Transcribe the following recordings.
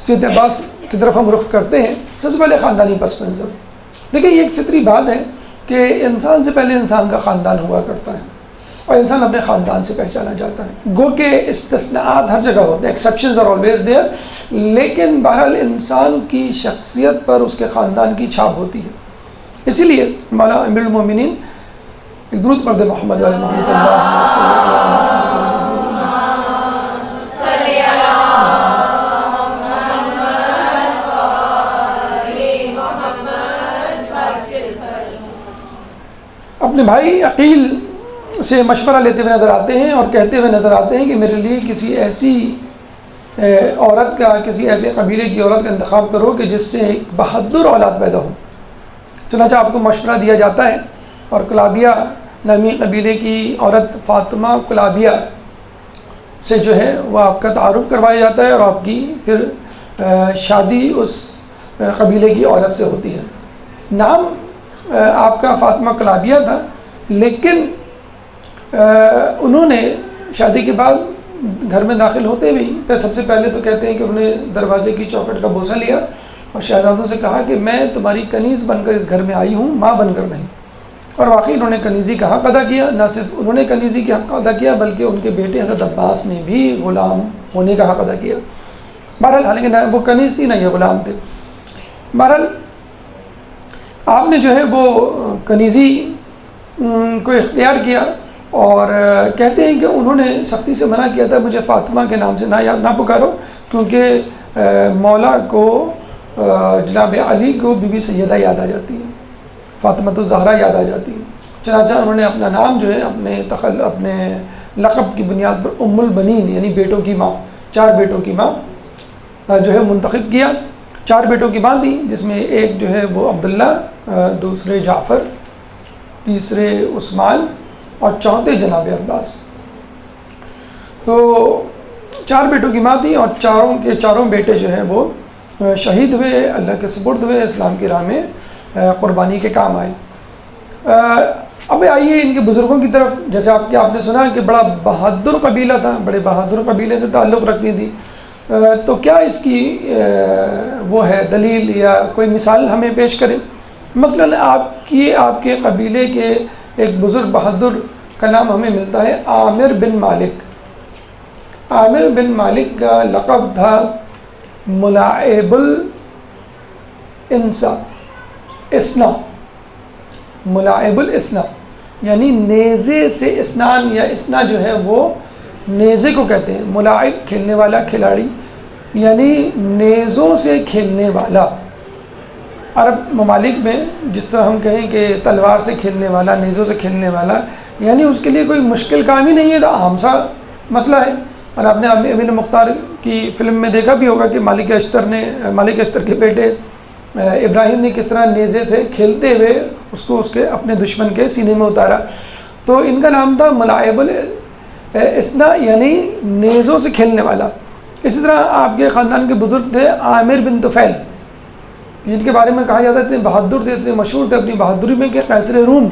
سیرت عباس کی طرف ہم رخ کرتے ہیں، سب سے پہلے خاندانی پس منظر. دیکھیں یہ ایک فطری بات ہے کہ انسان سے پہلے انسان کا خاندان ہوا کرتا ہے اور انسان اپنے خاندان سے پہچانا جاتا ہے. گو کہ استثناءات ہر جگہ ہوتے ہیں، ایکسیپشنز آر آلویز دیئر، لیکن بہرحال انسان کی شخصیت پر اس کے خاندان کی چھاپ ہوتی ہے. اسی لیے مولا امیر المومنین ایک درود پڑھ دے محمد علیہ محمد اللہ اپنے بھائی عقیل سے مشورہ لیتے ہوئے نظر آتے ہیں اور کہتے ہوئے نظر آتے ہیں کہ میرے لیے کسی ایسی عورت کا، کسی ایسے قبیلے کی عورت کا انتخاب کرو کہ جس سے ایک بہادر اولاد پیدا ہو. چنانچہ آپ کو مشورہ دیا جاتا ہے اور کلابیہ نامی قبیلے کی عورت فاطمہ کلابیہ سے جو ہے وہ آپ کا تعارف کروایا جاتا ہے اور آپ کی پھر شادی اس قبیلے کی عورت سے ہوتی ہے. نام آپ کا فاطمہ کلابیہ تھا، لیکن انہوں نے شادی کے بعد گھر میں داخل ہوتے ہوئے پھر سب سے پہلے تو کہتے ہیں کہ انہوں نے دروازے کی چوکھٹ کا بوسہ لیا اور شہزادوں سے کہا کہ میں تمہاری کنیز بن کر اس گھر میں آئی ہوں، ماں بن کر نہیں. اور واقعی انہوں نے کنیزی کا حق ادا کیا. نہ صرف انہوں نے کنیزی کا حق ادا کیا بلکہ ان کے بیٹے حضرت عباس نے بھی غلام ہونے کا حق ادا کیا. بہرحال حالانکہ نہ وہ کنیز تھی نہ یہ غلام تھے. بہرحال آپ نے جو ہے وہ کنیزی کو اختیار کیا اور کہتے ہیں کہ انہوں نے سختی سے منع کیا تھا مجھے فاطمہ کے نام سے نہ پکارو، کیونکہ مولا کو جناب علی کو بی بی سیدہ یاد آ جاتی ہے، فاطمہ الزہرا یاد آ جاتی ہے. چنانچہ انہوں نے اپنا نام جو ہے اپنے لقب کی بنیاد پر ام البنین یعنی بیٹوں کی ماں، 4 بیٹوں کی ماں جو ہے منتخب کیا. 4 بیٹوں کی ماں تھی جس میں ایک جو ہے وہ عبداللہ، دوسرے جعفر، تیسرے عثمان اور چوتھے جناب عباس. تو 4 بیٹوں کی ماں تھی اور چاروں بیٹے جو ہیں وہ شہید ہوئے، اللہ کے سپرد ہوئے، اسلام کی راہ میں قربانی کے کام آئے. اب آئیے ان کے بزرگوں کی طرف. جیسے آپ نے سنا کہ بڑا بہادر قبیلہ تھا، بڑے بہادر قبیلے سے تعلق رکھتی تھی. تو کیا اس کی وہ ہے دلیل یا کوئی مثال ہمیں پیش کریں؟ مثلاً آپ کے قبیلے کے ایک بزرگ بہادر کا نام ہمیں ملتا ہے عامر بن مالک. عامر بن مالک کا لقب تھا ملاعب الانسا، اسنا، ملاعب الاسنا یعنی نیزے سے اسنان یا اسنا جو ہے وہ نیزے کو کہتے ہیں. ملاعب کھیلنے والا، کھلاڑی یعنی نیزوں سے کھیلنے والا. عرب ممالک میں جس طرح ہم کہیں کہ تلوار سے کھیلنے والا، نیزوں سے کھیلنے والا، یعنی اس کے لیے کوئی مشکل کام ہی نہیں ہے، تو عام سا مسئلہ ہے. اور آپ نے امین مختار کی فلم میں دیکھا بھی ہوگا کہ مالک اشتر کے بیٹے ابراہیم نے کس طرح نیزے سے کھیلتے ہوئے اس کو کے اپنے دشمن کے سینے میں اتارا. تو ان کا نام تھا ملاعب الاسنا یعنی نیزوں سے کھیلنے والا. اسی طرح آپ کے خاندان کے بزرگ تھے عامر بن طفیل، جن کے بارے میں کہا جاتا ہے اتنے بہادر تھے، اتنے مشہور تھے اپنی بہادری میں کہ قیصر روم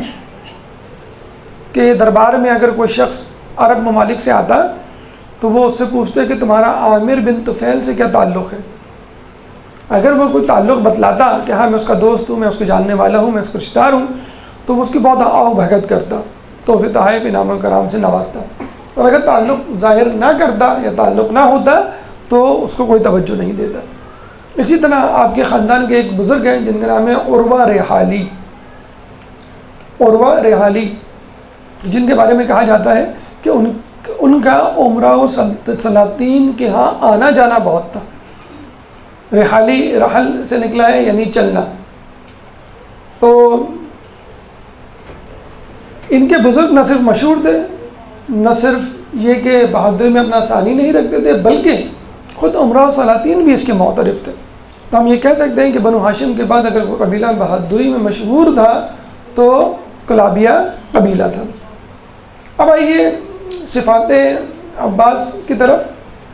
کے دربار میں اگر کوئی شخص عرب ممالک سے آتا تو وہ اس سے پوچھتے کہ تمہارا عامر بن طفیل سے کیا تعلق ہے. اگر وہ کوئی تعلق بتلاتا کہ ہاں میں اس کا دوست ہوں، میں اس کو جاننے والا ہوں، میں اس کا رشتہ دار ہوں، تو وہ اس کی بہت آؤ بھگت کرتا، تحفے تحائف انعام و کرام سے نوازتا. اور اگر تعلق ظاہر نہ کرتا یا تعلق نہ ہوتا تو اس کو کوئی توجہ نہیں دیتا. اسی طرح آپ کے خاندان کے ایک بزرگ ہیں جن کا نام ہے عروہ ریحالی. عروہ ریحالی جن کے بارے میں کہا جاتا ہے کہ ان کا عمرہ و سلاطین کے ہاں آنا جانا بہت تھا. ریحالی رحل سے نکلا ہے یعنی چلنا. تو ان کے بزرگ نہ صرف مشہور تھے، نہ صرف یہ کہ بہادری میں اپنا ثانی نہیں رکھتے تھے، بلکہ خود عمرہ و سلاطین بھی اس کے معترف تھے. تو ہم یہ کہہ سکتے ہیں کہ بنو ہاشم کے بعد اگر کوئی قبیلہ بہادری میں مشہور تھا تو کلابیہ قبیلہ تھا. اب آئیے صفات عباس کی طرف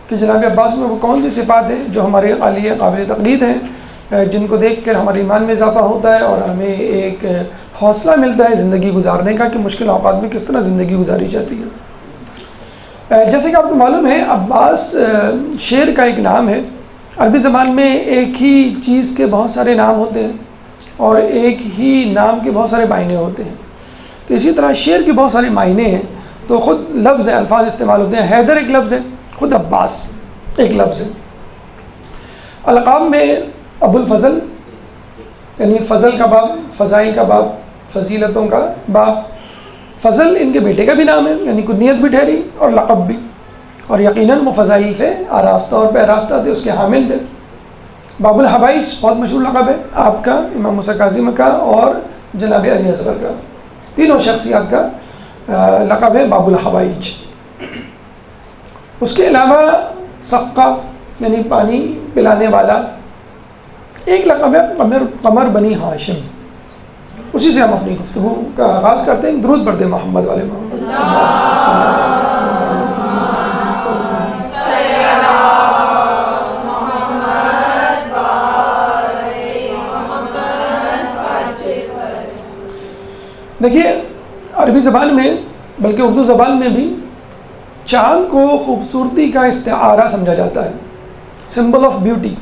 کہ جناب عباس میں وہ کون سی صفات ہیں جو ہمارے عالیہ قابل تقلید ہیں، جن کو دیکھ کر ہمارے ایمان میں اضافہ ہوتا ہے اور ہمیں ایک حوصلہ ملتا ہے زندگی گزارنے کا کہ مشکل اوقات میں کس طرح زندگی گزاری جاتی ہے. جیسے کہ آپ کو معلوم ہے عباس شعر کا ایک نام ہے عربی زبان میں ایک ہی چیز کے بہت سارے نام ہوتے ہیں اور ایک ہی نام کے بہت سارے معنی ہوتے ہیں. تو اسی طرح شعر کے بہت سارے معنی ہیں. تو خود لفظ ہیں، الفاظ استعمال ہوتے ہیں. حیدر ایک لفظ ہے، خود عباس ایک لفظ ہے. القاب میں ابو الفضل یعنی فضل کا باب، فضائل کا باب، فضیلتوں کا باب. فضل ان کے بیٹے کا بھی نام ہے، یعنی کنیت بھی ٹھہری اور لقب بھی، اور یقیناً وہ فضائل سے آراستہ اور پیراستہ تھے، اس کے حامل تھے. باب الحوائج بہت مشہور لقب ہے آپ کا، امام موسیٰ کاظم کا اور جناب علی اصغر کا، تینوں شخصیات کا لقب ہے باب الحوائج. اس کے علاوہ سقا یعنی پانی پلانے والا ایک لقب ہے قمر بنی ہاشم. اسی سے ہم اپنی گفتگو کا آغاز کرتے ہیں. درود پڑھتے ہیں محمد والے محمد. دیکھیے عربی زبان میں بلکہ اردو زبان میں بھی چاند کو خوبصورتی کا استعارہ سمجھا جاتا ہے، سمبل آف بیوٹی.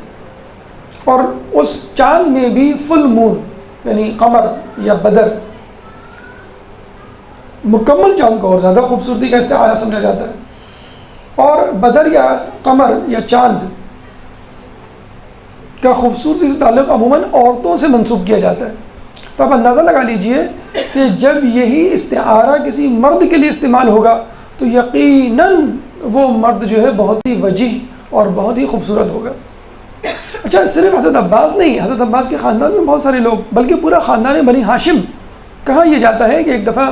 اور اس چاند میں بھی فل مون یعنی قمر یا بدر، مکمل چاند کو اور زیادہ خوبصورتی کا استعارہ سمجھا جاتا ہے. اور بدر یا قمر یا چاند کا خوبصورتی سے تعلق عموماً عورتوں سے منسوب کیا جاتا ہے. تو آپ اندازہ لگا لیجئے کہ جب یہی استعارہ کسی مرد کے لیے استعمال ہوگا تو یقیناً وہ مرد جو ہے بہت ہی وجیح اور بہت ہی خوبصورت ہوگا. اچھا، صرف حضرت عباس نہیں، حضرت عباس کے خاندان میں بہت سارے لوگ، بلکہ پورا خاندان بنی ہاشم. کہا یہ جاتا ہے کہ ایک دفعہ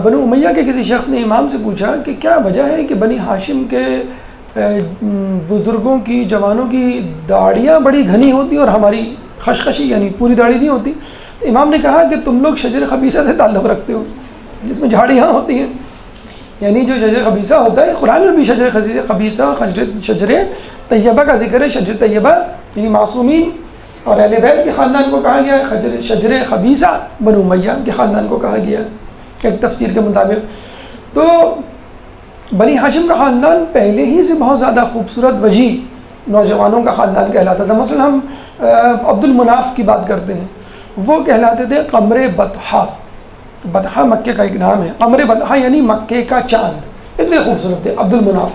بنو امیہ کے کسی شخص نے امام سے پوچھا کہ کیا وجہ ہے کہ بنی ہاشم کے بزرگوں کی، جوانوں کی داڑیاں بڑی گھنی ہوتی اور ہماری خشخشی یعنی پوری داڑھی نہیں ہوتی. امام نے کہا کہ تم لوگ شجر خبیثہ سے تعلق رکھتے ہو جس میں جھاڑیاں ہوتی ہیں. یعنی جو شجر خبیثہ ہوتا ہے، قرآن میں بھی شجر خبیثہ، شجر طیبہ کا ذکر ہے. شجر طیبہ یعنی معصومین اور اہل بیت کے خاندان کو کہا گیا ہے، شجر خبیثہ بنو امیہ کے خاندان کو کہا گیا ہے ایک تفسیر کے مطابق. تو بنی ہاشم کا خاندان پہلے ہی سے بہت زیادہ خوبصورت وجیح نوجوانوں کا خاندان کہلاتا تھا. مثلا ہم عبد المناف کی بات کرتے ہیں، وہ کہلاتے تھے قمر بطحہ. بطحہ مکے کا ایک نام ہے. قمر بطحہ یعنی مکے کا چاند، اتنے خوبصورت تھے عبد المناف.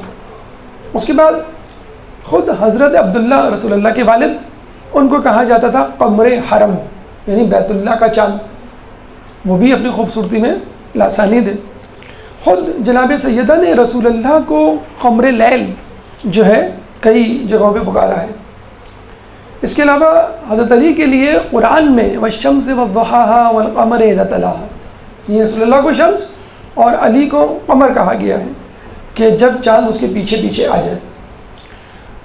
اس کے بعد خود حضرت عبداللہ رسول اللہ کے والد، ان کو کہا جاتا تھا قمر حرم یعنی بیت اللہ کا چاند. وہ بھی اپنی خوبصورتی میں لاسانی تھے. خود جناب سیدہ نے رسول اللہ کو قمر لیل جو ہے کئی جگہوں پہ پکارا ہے. اس کے علاوہ حضرت علی کے لیے قرآن میں والشمس والضحاها والقمر اذا تلاها، یہ رسول اللہ کو شمس اور علی کو قمر کہا گیا ہے کہ جب چاند اس کے پیچھے پیچھے آ جائے.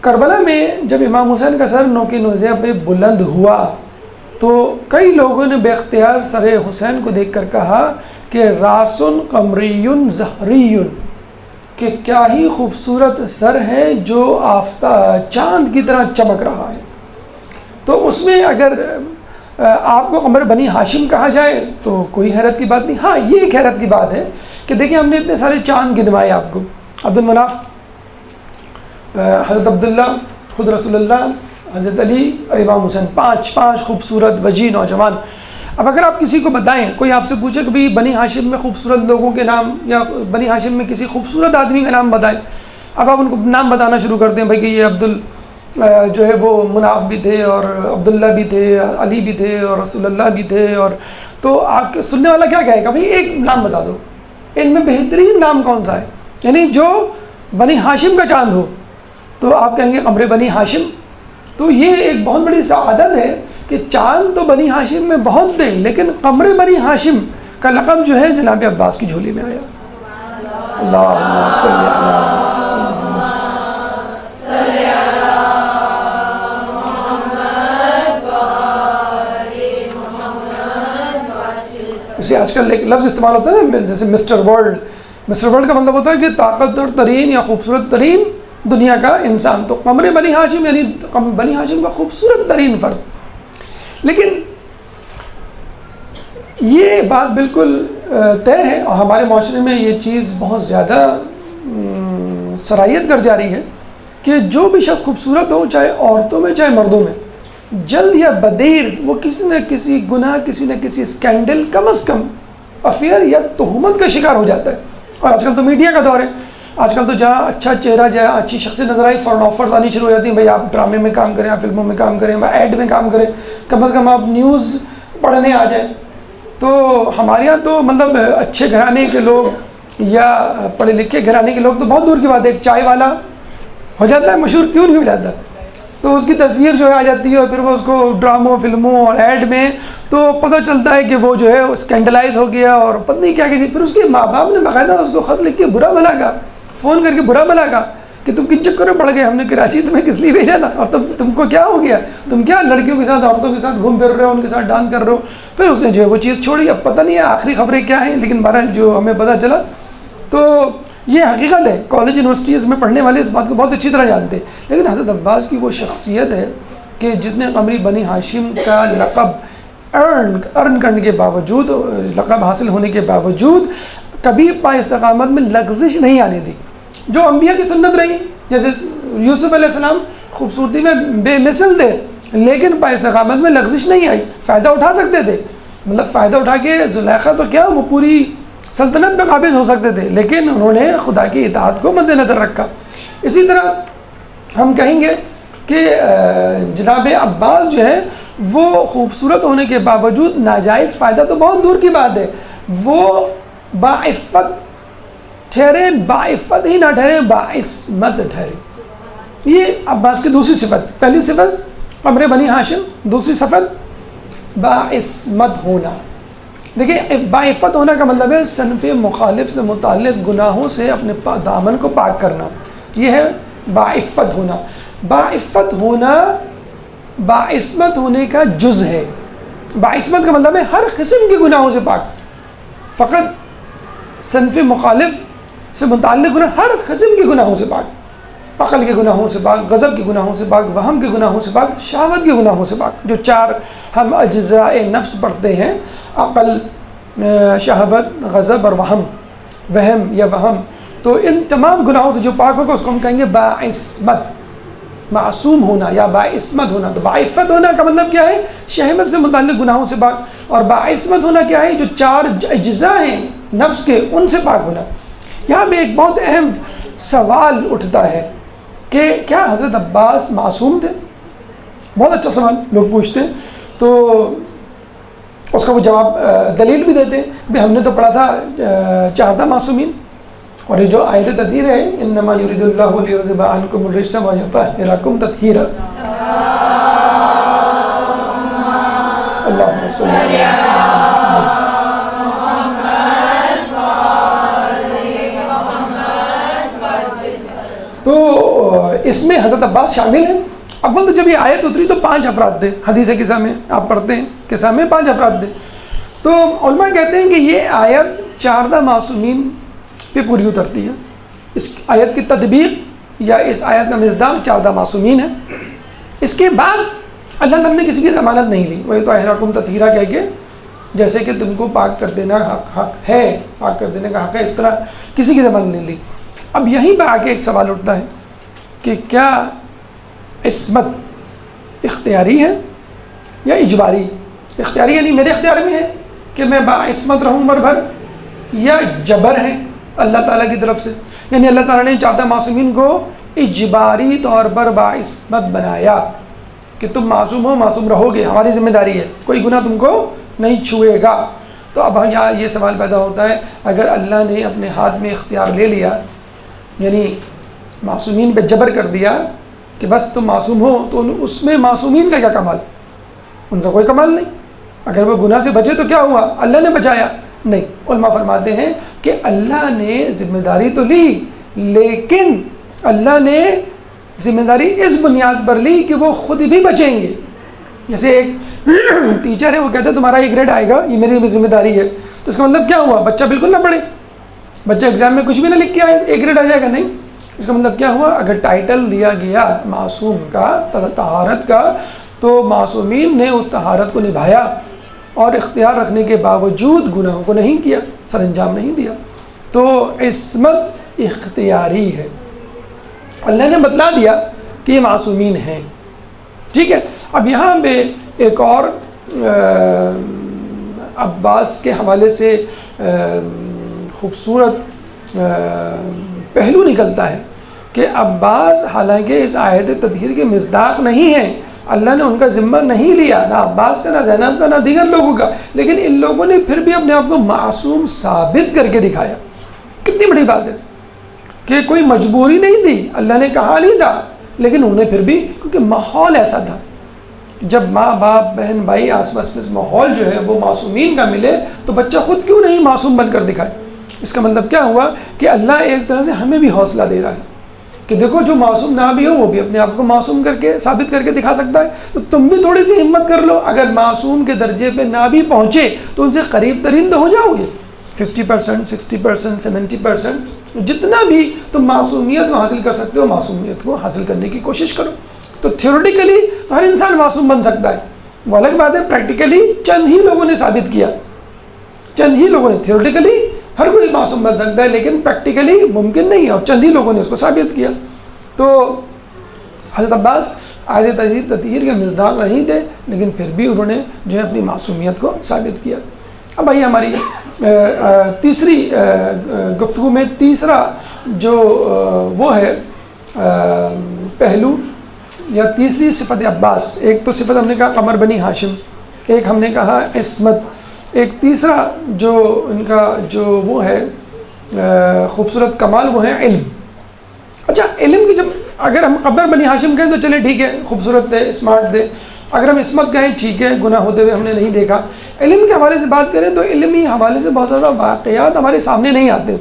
کربلا میں جب امام حسین کا سر نوک نوزیہ پہ بلند ہوا تو کئی لوگوں نے بے اختیار سر حسین کو دیکھ کر کہا کہ راسن قمری زہری، کہ کیا ہی خوبصورت سر ہے جو چاند کی طرح چمک رہا ہے. تو اس میں اگر آپ کو قمر بنی ہاشم کہا جائے تو کوئی حیرت کی بات نہیں. ہاں، یہ ایک حیرت کی بات ہے کہ دیکھیں ہم نے اتنے سارے چاند گنوائے آپ کو، عبد المناف، حضرت عبداللہ، خود رسول اللہ، حضرت علی اور امام حسین، پانچ خوبصورت وجیح نوجوان. اب اگر آپ کسی کو بتائیں، کوئی آپ سے پوچھے کہ بھئی بنی ہاشم میں خوبصورت لوگوں کے نام یا بنی ہاشم میں کسی خوبصورت آدمی کا نام بتائیں، اب آپ ان کو نام بتانا شروع کرتے ہیں، بھائی کہ یہ جو ہے وہ مناف بھی تھے اور عبداللہ بھی تھے، علی بھی تھے اور رسول اللہ بھی تھے. اور تو آپ سننے والا کیا کہے گا؟ بھائی ایک نام بتا دو، ان میں بہترین نام کون سا ہے، یعنی جو بنی ہاشم کا چاند ہو. تو آپ کہیں گے قمر بنی ہاشم. تو یہ ایک بہت بڑی سعادت ہے کہ چاند تو بنی ہاشم میں بہت تھے، لیکن قمر بنی ہاشم کا لقب جو ہے جناب عباس کی جھولی میں آیا. اللہم صلی علی اسے آج کل ایک لفظ استعمال ہوتا ہے نا، جیسے مسٹر ورلڈ. مسٹر ورلڈ کا مطلب ہوتا ہے کہ طاقتور ترین یا خوبصورت ترین دنیا کا انسان. تو قمر بنی ہاشم یعنی بنی ہاشم کا خوبصورت ترین فرد. لیکن یہ بات بالکل طے ہے اور ہمارے معاشرے میں یہ چیز بہت زیادہ سرایت کر جا رہی ہے کہ جو بھی شخص خوبصورت ہو، چاہے عورتوں میں چاہے مردوں میں، جلد یا بدیر وہ کسی نہ کسی گناہ، کسی نہ کسی اسکینڈل، کم از کم افیئر یا تہمت کا شکار ہو جاتا ہے۔ اور آج کل تو میڈیا کا دور ہے، آج کل تو جہاں اچھا چہرہ، جہاں اچھی شخصیت نظر آئی، فوراً آفرز آنی شروع ہو جاتی ہیں، بھائی آپ ڈرامے میں کام کریں، آپ فلموں میں کام کریں، ایڈ میں کام کریں، کم از کم آپ نیوز پڑھنے آ جائیں۔ تو ہمارے یہاں تو مطلب اچھے گھرانے کے لوگ یا پڑھے لکھے گھرانے کے لوگ تو بہت دور کی بات ہے، ایک چائے والا ہو جاتا ہے مشہور، کیوں نہیں ہو جاتا، تو اس کی تصویر جو ہے آ جاتی ہے، اور پھر وہ اس کو ڈراموں، فلموں اور ایڈ میں تو پتہ چلتا ہے کہ وہ جو ہے اسکینڈلائز ہو گیا اور پتہ نہیں کیا کہ پھر اس کے ماں باپ نے باقاعدہ اس کو خط لکھ کے برا بھلا کہا، فون کر کے برا بھلا کہا کہ تم کن چکر میں پڑ گئے، ہم نے کراچی تمہیں کس لیے بھیجا تھا، اور تم کو کیا ہو گیا، تم کیا لڑکیوں کے ساتھ، عورتوں کے ساتھ گھوم پھر رہے ہو، ان کے ساتھ ڈانس کر رہے ہو۔ پھر اس نے جو ہے وہ چیز چھوڑی، اب پتہ نہیں ہے آخری خبریں کیا ہیں، لیکن بہرحال جو ہمیں پتہ چلا تو یہ حقیقت ہے، کالج یونیورسٹیز میں پڑھنے والے اس بات کو بہت اچھی طرح جانتے ہیں۔ لیکن حضرت عباس کی وہ شخصیت ہے کہ جس نے قمری بنی ہاشم کا لقب ارن کرنے کے باوجود، لقب حاصل ہونے کے باوجود کبھی پا استقامت میں لغزش نہیں آنے دی، جو انبیاء کی سنت رہی۔ جیسے یوسف علیہ السلام خوبصورتی میں بے مثل تھے، لیکن پا استقامت میں لغزش نہیں آئی، فائدہ اٹھا سکتے تھے، مطلب فائدہ اٹھا کے زلیخا تو کیا وہ پوری سلطنت پہ قابض ہو سکتے تھے، لیکن انہوں نے خدا کی اطاعت کو مد نظر رکھا۔ اسی طرح ہم کہیں گے کہ جناب عباس جو ہے وہ خوبصورت ہونے کے باوجود ناجائز فائدہ تو بہت دور کی بات ہے، وہ باعفت ٹھہرے، باعفت ہی نہ ٹھہرے، باعصمت ٹھہرے۔ یہ عباس کی دوسری صفت، پہلی صفت قمر بنی ہاشم، دوسری صفت باعصمت ہونا۔ دیکھیں باعفت ہونا کا مطلب ہے صنف مخالف سے متعلق گناہوں سے اپنے دامن کو پاک کرنا، یہ ہے باعفت ہونا۔ باعفت ہونا باعصمت ہونے کا جز ہے۔ باعصمت کا مطلب ہے ہر قسم کے گناہوں سے پاک، فقط صنف مخالف سے متعلق گناہ، ہر قسم کے گناہوں سے پاک، عقل کے گناہوں سے پاک، غضب کے گناہوں سے پاک، وہم کے گناہوں سے پاک، شہوت کے گناہوں سے پاک، جو چار ہم اجزاء نفس پڑھتے ہیں، عقل، شہوت، غضب اور وہم یا وہم، تو ان تمام گناہوں سے جو پاک ہوگا اس کو ہم کہیں گے باعصمت، معصوم ہونا یا باعصمت ہونا۔ تو باعفت ہونا کا مطلب کیا ہے؟ شہوت سے متعلق گناہوں سے پاک، اور باعصمت ہونا کیا ہے؟ جو چار اجزاء ہیں نفس کے ان سے پاک ہونا۔ یہاں پہ ایک بہت اہم سوال اٹھتا ہے کہ کیا حضرت عباس معصوم تھے؟ بہت اچھا سوال لوگ پوچھتے ہیں، تو اس کا وہ جواب دلیل بھی دیتے ہیں۔ ہم نے تو پڑھا تھا 4 معصومین، اور یہ جو آیت تطہیر ہے، انما یرید اللہ لیذھب عنکم الرجس ویطہرکم تطہیرا، اللہم صلی علی تو اس میں حضرت عباس شامل ہیں۔ اول تو جب یہ آیت اتری تو 5 افراد تھے، حدیث قصہ میں آپ پڑھتے ہیں قصہ میں 5 افراد تھے، تو علماء کہتے ہیں کہ یہ آیت 14 معصومین پہ پوری اترتی ہے۔ اس آیت کی تطبیق یا اس آیت کا مصداق 14 معصومین ہے۔ اس کے بعد اللہ تعالیٰ نے کسی کی ضمانت نہیں لی، وہ تو احراکم تطہیرا کہہ کے، جیسے کہ تم کو پاک کر دینا حق ہے، پاک کر دینے کا حق ہے، اس طرح کسی کی ضمانت نہیں لی۔ اب یہیں پہ آ کے ایک سوال اٹھتا ہے کہ کیا عصمت اختیاری ہے یا اجباری؟ اختیاری یعنی میرے اختیار میں ہے کہ میں باعصمت رہوں عمر بھر، یا جبر ہے اللہ تعالیٰ کی طرف سے، یعنی اللہ تعالیٰ نے 14 معصومین کو اجباری طور پر باعصمت بنایا کہ تم معصوم ہو، معصوم رہو گے، ہماری ذمہ داری ہے، کوئی گناہ تم کو نہیں چھوئے گا۔ تو اب یہاں یہ سوال پیدا ہوتا ہے، اگر اللہ نے اپنے ہاتھ میں اختیار لے لیا، یعنی معصومین پہ جبر کر دیا کہ بس تم معصوم ہو، تو اس میں معصومین کا کیا کمال؟ ان کا کوئی کمال نہیں۔ اگر وہ گناہ سے بچے تو کیا ہوا؟ اللہ نے بچایا؟ نہیں۔ علماء فرماتے ہیں کہ اللہ نے ذمہ داری تو لی، لیکن اللہ نے ذمہ داری اس بنیاد پر لی کہ وہ خود بھی بچیں گے۔ جیسے ایک ٹیچر ہے، وہ کہتا ہے تمہارا 1 گریڈ آئے گا، یہ میری ذمہ داری ہے، تو اس کا مطلب کیا ہوا؟ بچہ بالکل نہ پڑھے، بچہ ایگزام میں کچھ بھی نہ لکھ کے آئے 1 گریڈ آ جائے گا؟ نہیں۔ اس کا مطلب کیا ہوا؟ اگر ٹائٹل دیا گیا معصوم کا، طہارت کا، تو معصومین نے اس طہارت کو نبھایا اور اختیار رکھنے کے باوجود گناہوں کو نہیں کیا، سر انجام نہیں دیا، تو عصمت اختیاری ہے۔ اللہ نے بتلا دیا کہ یہ معصومین ہیں. ٹھیک ہے. اب یہاں پہ ایک اور عباس کے حوالے سے خوبصورت پہلو نکلتا ہے کہ عباس حالانکہ اس آیت تطہیر کے مصداق نہیں ہیں، اللہ نے ان کا ذمہ نہیں لیا، نہ عباس کا، نہ زینب کا، نہ دیگر لوگوں کا، لیکن ان لوگوں نے پھر بھی اپنے آپ کو معصوم ثابت کر کے دکھایا. کتنی بڑی بات ہے کہ کوئی مجبوری نہیں تھی، اللہ نے کہا نہیں تھا، لیکن انہوں نے پھر بھی، کیونکہ ماحول ایسا تھا. جب ماں باپ بہن بھائی آس پاس میں ماحول جو ہے وہ معصومین کا ملے تو بچہ خود کیوں نہیں معصوم بن کر دکھائے. اس کا مطلب کیا ہوا کہ اللہ ایک طرح سے ہمیں بھی حوصلہ دے رہا ہے کہ دیکھو جو معصوم نہ بھی ہو وہ بھی اپنے آپ کو معصوم کر کے ثابت کر کے دکھا سکتا ہے. تو تم بھی تھوڑی سی ہمت کر لو، اگر معصوم کے درجے پہ نہ بھی پہنچے تو ان سے قریب ترین تو ہو جاؤ گے. 50%، 60%، 70%، جتنا بھی تم معصومیت کو حاصل کر سکتے ہو معصومیت کو حاصل کرنے کی کوشش کرو. تو تھیوریٹیکلی ہر انسان معصوم بن سکتا ہے، وہ الگ بات ہے پریکٹیکلی چند ہی لوگوں نے ثابت کیا، چند ہی لوگوں نے. تھیوریٹیکلی ہر کوئی معصوم بن سکتا ہے لیکن پریکٹیکلی ممکن نہیں ہے، اور چند ہی لوگوں نے اس کو ثابت کیا. تو حضرت عباس آیت تطہیر کے مصداق نہیں تھے لیکن پھر بھی انہوں نے جو ہے اپنی معصومیت کو ثابت کیا. اب آئیے ہماری تیسری گفتگو میں تیسرا جو وہ ہے پہلو یا تیسری صفت عباس. ایک تو صفت ہم نے کہا قمر بنی ہاشم، ایک ہم نے کہا عصمت، ایک تیسرا جو ان کا جو وہ ہے خوبصورت کمال وہ ہے علم. اچھا علم کی جب اگر ہم قمر بنی ہاشم کہیں تو چلے ٹھیک ہے، خوبصورت تھے، اسمارٹ تھے. اگر ہم عصمت کہیں ٹھیک ہے، گناہ ہوتے ہوئے ہم نے نہیں دیکھا. علم کے حوالے سے بات کریں تو علمی حوالے سے بہت زیادہ واقعات ہمارے سامنے نہیں آتے.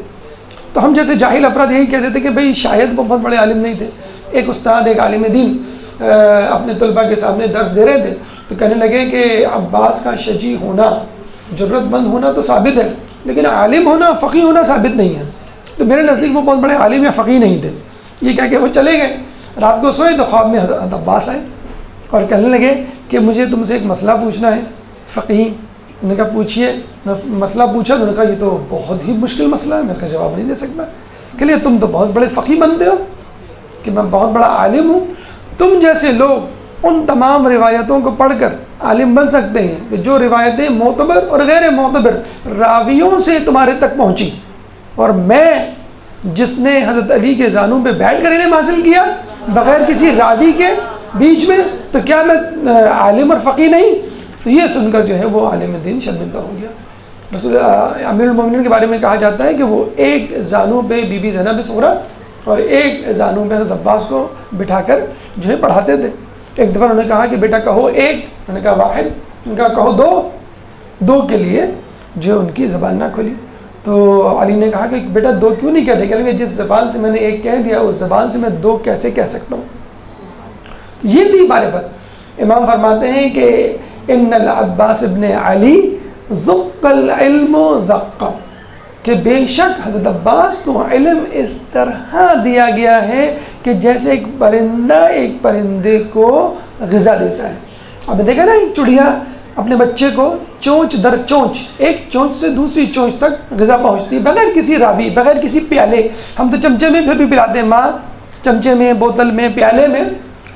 تو ہم جیسے جاہل افراد یہی کہتے تھے کہ بھئی شاید وہ بہت بڑے عالم نہیں تھے. ایک استاد، ایک عالم دین اپنے طلباء کے سامنے درس دے رہے تھے تو کہنے لگے کہ عباس کا شجیع ہونا، جرت مند ہونا تو ثابت ہے لیکن عالم ہونا، فقیہ ہونا ثابت نہیں ہے. تو میرے نزدیک وہ بہت بڑے عالم یا فقیہ نہیں تھے. یہ کہہ کے وہ چلے گئے. رات کو سوئے تو خواب میں حضرت عباس آئے اور کہنے لگے کہ مجھے تم سے ایک مسئلہ پوچھنا ہے. فقیہ نے کہا پوچھیے. مسئلہ پوچھا تو انہوں نے کہا یہ تو بہت ہی مشکل مسئلہ ہے، میں اس کا جواب نہیں دے سکتا. کہ لیے تم تو بہت بڑے فقیہ بنتے ہو کہ میں بہت بڑا عالم ہوں. تم جیسے لوگ ان تمام روایتوں کو پڑھ کر عالم بن سکتے ہیں کہ جو روایتیں معتبر اور غیر معتبر راویوں سے تمہارے تک پہنچی، اور میں جس نے حضرت علی کے زانوں پہ بیٹھ کر علم حاصل کیا بغیر کسی راوی کے بیچ میں، تو کیا میں عالم اور فقیہ نہیں؟ تو یہ سن کر جو ہے وہ عالم دین شرمندہ ہو گیا. رسول امیر المومنین کے بارے میں کہا جاتا ہے کہ وہ ایک زانوں پہ بی بی زینب صغریٰ اور ایک زانوں پہ حضرت عباس کو بٹھا کر جو ہے پڑھاتے تھے. ایک دفعہ انہوں نے کہا کہ بیٹا کہو ایک، انہوں نے کہا واحد، انہوں نے کہا کہو دو. دو کے لیے جو ان کی زبان نہ کھلی. تو علی نے کہا کہ بیٹا دو کیوں نہیں کہتے؟ کہیں گے جس زبان سے میں نے ایک کہہ دیا اس زبان سے میں دو کیسے کہہ سکتا ہوں. یہ تھی معرفت. امام فرماتے ہیں کہ ان العباس ابن علی ذق العلم ذقا، کہ بے شک حضرت عباس کو علم اس طرح دیا گیا ہے کہ جیسے ایک پرندہ ایک پرندے کو غذا دیتا ہے. آپ نے دیکھا نا ایک چڑیا اپنے بچے کو چونچ در چونچ، ایک چونچ سے دوسری چونچ تک غذا پہنچتی ہے بغیر کسی راوی، بغیر کسی پیالے. ہم تو چمچے میں پھر بھی پلاتے ہیں، ماں چمچے میں، بوتل میں، پیالے میں،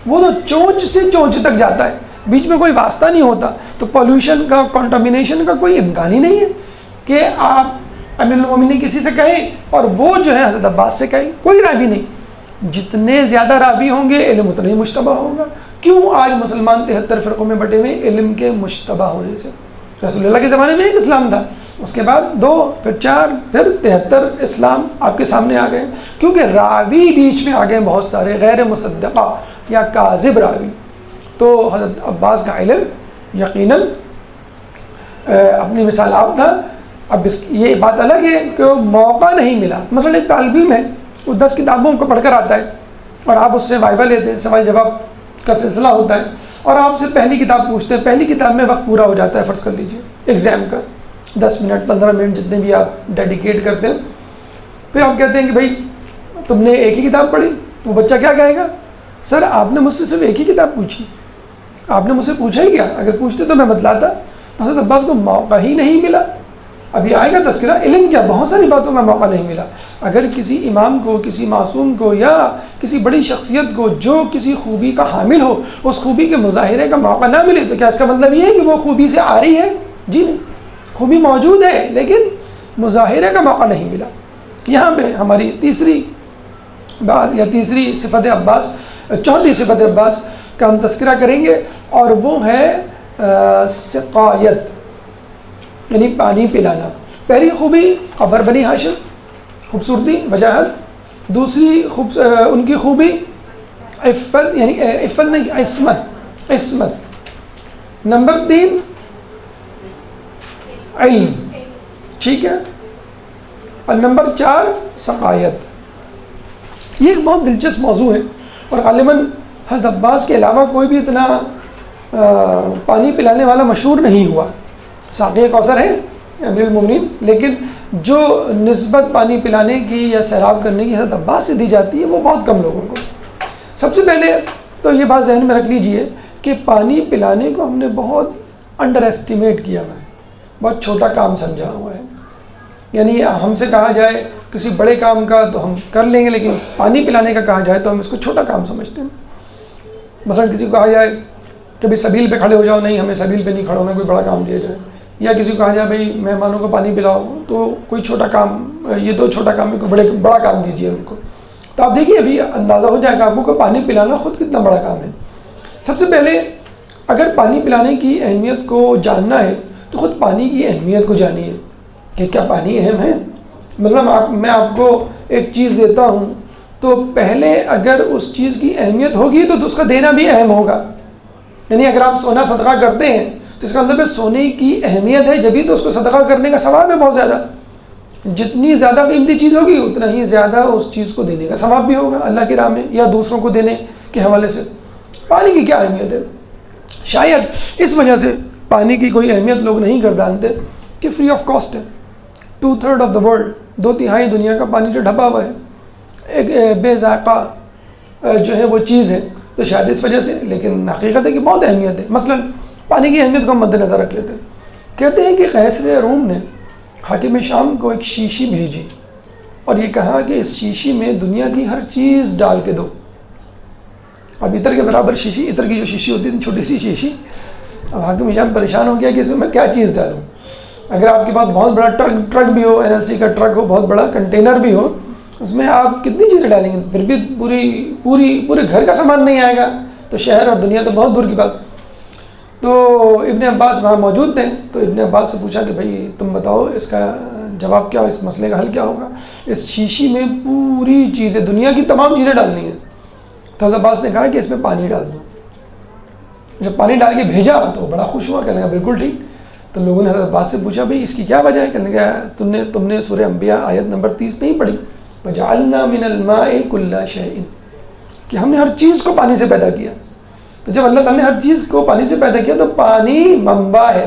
وہ تو چونچ سے چونچ تک جاتا ہے، بیچ میں کوئی واسطہ نہیں ہوتا. تو پولوشن کا، کنٹامینیشن کا کوئی امکان ہی نہیں ہے کہ آپ امیر المومنین کسی سے کہیں اور وہ جو ہے حضرت عباس سے کہیں. کوئی راوی نہیں. جتنے زیادہ راوی ہوں گے علم اتنا ہی مشتبہ ہوگا. کیوں آج مسلمان 73 فرقوں میں بٹے ہوئے؟ علم کے مشتبہ ہونے سے. رسول اللہ کے زمانے میں ایک اسلام تھا، اس کے بعد 2، پھر 4، پھر 73 اسلام آپ کے سامنے آ گئے، کیونکہ راوی بیچ میں آ گئے بہت سارے غیر مصدقہ یا کاذب راوی. تو حضرت عباس کا علم یقیناً اپنی مثال آپ تھا. اب یہ بات الگ ہے کہ موقع نہیں ملا. مثلا ایک طالب علم ہے، وہ 10 کتابوں کو پڑھ کر آتا ہے اور آپ اس سے وائوہ لیتے ہیں، سوال جواب کا سلسلہ ہوتا ہے، اور آپ سے پہلی کتاب پوچھتے ہیں. پہلی کتاب میں وقت پورا ہو جاتا ہے، فرض کر لیجئے ایگزام کا 10 منٹ 15 منٹ جتنے بھی آپ ڈیڈیکیٹ کرتے ہیں. پھر آپ کہتے ہیں کہ بھائی تم نے ایک ہی کتاب پڑھی. وہ بچہ کیا کہے گا؟ سر آپ نے مجھ سے صرف ایک ہی کتاب پوچھی، آپ نے مجھ سے پوچھا ہی کیا؟ اگر پوچھتے تو میں بتلاتا. تو حضرت عباس کو موقع ہی نہیں ملا. ابھی آئے گا تذکرہ، علم کیا بہت ساری باتوں کا موقع نہیں ملا. اگر کسی امام کو، کسی معصوم کو یا کسی بڑی شخصیت کو جو کسی خوبی کا حامل ہو، اس خوبی کے مظاہرے کا موقع نہ ملے تو کیا اس کا مطلب یہ ہے کہ وہ خوبی سے آ رہی ہے؟ جی نہیں، خوبی موجود ہے لیکن مظاہرے کا موقع نہیں ملا. یہاں پہ ہماری تیسری بات یا تیسری صفت عباس، چوتھی صفت عباس کا ہم تذکرہ کریں گے، اور وہ ہے سقایت، یعنی پانی پلانا. پہلی خوبی قبر بنی ہاشم، خوبصورتی، وجاہت. دوسری ان کی خوبی عفت، یعنی عفت نہیں، عصمت. نمبر 3 علم، ٹھیک ہے. اور نمبر 4 سقایت. یہ ایک بہت دلچسپ موضوع ہے، اور غالباً حضرت عباس کے علاوہ کوئی بھی اتنا پانی پلانے والا مشہور نہیں ہوا. ساقی کوثر ہے امیر المومنین، لیکن جو نسبت پانی پلانے کی یا سیراب کرنے کی حضرت عباس سے دی جاتی ہے وہ بہت کم لوگوں کو. سب سے پہلے تو یہ بات ذہن میں رکھ لیجئے کہ پانی پلانے کو ہم نے بہت انڈر ایسٹیمیٹ کیا ہوا ہے، بہت چھوٹا کام سمجھا ہوا ہے. یعنی ہم سے کہا جائے کسی بڑے کام کا تو ہم کر لیں گے، لیکن پانی پلانے کا کہا جائے تو ہم اس کو چھوٹا کام سمجھتے ہیں. مثلا کسی کو کہا جائے کہ بھائی سبیل پہ کھڑے ہو جاؤ، نہیں ہمیں سبیل پہ نہیں کھڑا ہونا، کوئی بڑا کام دیا جائے. یا کسی کو کہا جائے بھائی مہمانوں کو پانی پلاؤ، تو کوئی چھوٹا کام، یہ تو چھوٹا کام ہے، کوئی بڑا کام دیجیے ان کو. تو آپ دیکھیے ابھی اندازہ ہو جائے گا آپ کو کہ پانی پلانا خود کتنا بڑا کام ہے. سب سے پہلے اگر پانی پلانے کی اہمیت کو جاننا ہے تو خود پانی کی اہمیت کو جانیے کہ کیا پانی اہم ہے. مطلب میں آپ کو ایک چیز دیتا ہوں تو پہلے اگر اس چیز کی اہمیت ہوگی تو اس کا دینا بھی اہم ہوگا. یعنی اگر آپ سونا صدقہ کرتے ہیں تو اس کا مطلب ہے سونے کی اہمیت ہے، جبھی تو اس کو صدقہ کرنے کا ثواب ہے بہت زیادہ. جتنی زیادہ قیمتی چیز ہوگی اتنا ہی زیادہ اس چیز کو دینے کا ثواب بھی ہوگا اللہ کی راہ میں یا دوسروں کو دینے کے حوالے سے. پانی کی کیا اہمیت ہے؟ شاید اس وجہ سے پانی کی کوئی اہمیت لوگ نہیں گردانتے کہ فری آف کاسٹ ہے. 2/3 آف دا ورلڈ، 2/3 دنیا کا پانی جو ڈھپا ہوا ہے، ایک بے ذائقہ جو ہے وہ چیز ہے. تو شاید اس وجہ سے، لیکن حقیقت ہے کہ بہت اہمیت ہے. مثلا پانی کی اہمیت کو ہم مد نظر رکھ لیتے ہیں. کہتے ہیں کہ قیصر روم نے حاکم شام کو ایک شیشی بھیجی اور یہ کہا کہ اس شیشی میں دنیا کی ہر چیز ڈال کے دو. اب عطر کے برابر شیشی، عطر کی جو شیشی ہوتی ہے چھوٹی سی شیشی. اب حاکم شام پریشان ہو گیا کہ اس میں کیا چیز ڈالوں. اگر آپ کے پاس بہت بڑا ٹرک بھی ہو، NLC کا ٹرک ہو، بہت بڑا کنٹینر بھی ہو، اس میں آپ کتنی چیزیں ڈالیں گے؟ پھر بھی پورے گھر کا سامان نہیں آئے گا. تو شہر اور دنیا تو بہت دور کی بات. تو ابن عباس وہاں موجود تھے، تو ابن عباس سے پوچھا کہ بھائی تم بتاؤ اس کا جواب کیا، اس مسئلے کا حل کیا ہوگا؟ اس شیشی میں پوری چیزیں، دنیا کی تمام چیزیں ڈالنی ہیں. تو حضرت عباس نے کہا کہ اس میں پانی ڈال دو. جب پانی ڈال کے بھیجا تو وہ بڑا خوش ہوا، کہنے لگا بالکل ٹھیک. تو لوگوں نے حضرت عباس سے پوچھا بھائی اس کی کیا وجہ ہے؟ کہنے لگا تم نے سورہ انبیاء آیت نمبر 30 نہیں پڑھی؟ وَجَعَلْنَا مِنَ الْمَاءِ كُلَّ شَيْءٍ، کہ ہم نے ہر چیز کو پانی سے پیدا کیا. تو جب اللہ تعالیٰ نے ہر چیز کو پانی سے پیدا کیا تو پانی منبع ہے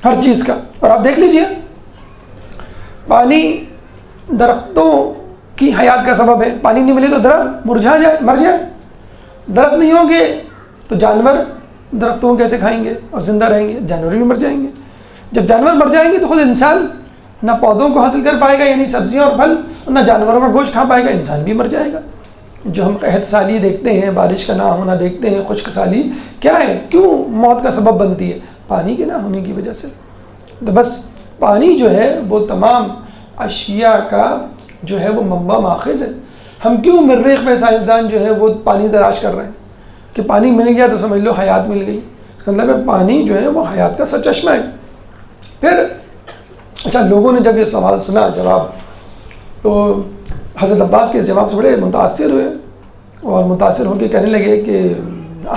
ہر چیز کا. اور آپ دیکھ لیجئے پانی درختوں کی حیات کا سبب ہے. پانی نہیں ملے تو درخت مر جائے. درخت نہیں ہوں گے تو جانور درختوں کو کیسے کھائیں گے اور زندہ رہیں گے؟ جانور بھی مر جائیں گے. جب جانور مر جائیں گے تو خود انسان نہ پودوں کو حاصل کر پائے گا یعنی سبزیاں اور پھل، اور نہ جانوروں کا گوشت کھا پائے گا، انسان بھی مر جائے گا. جو ہم قحط سالی دیکھتے ہیں، بارش کا نہ ہونا دیکھتے ہیں، خشک سالی کیا ہے؟ کیوں موت کا سبب بنتی ہے؟ پانی کے نہ ہونے کی وجہ سے. تو بس پانی جو ہے وہ تمام اشیاء کا جو ہے وہ منبع ماخذ ہے. ہم کیوں مریخ میں سائنسدان جو ہے وہ پانی تلاش کر رہے ہیں کہ پانی مل گیا تو سمجھ لو حیات مل گئی. اس کا مطلب ہے پانی جو ہے وہ حیات کا سرچشمہ ہے. پھر اچھا، لوگوں نے جب یہ سوال سنا جواب، تو حضرت عباس کے اس جواب سے بڑے متاثر ہوئے اور متاثر ہو کے کہنے لگے کہ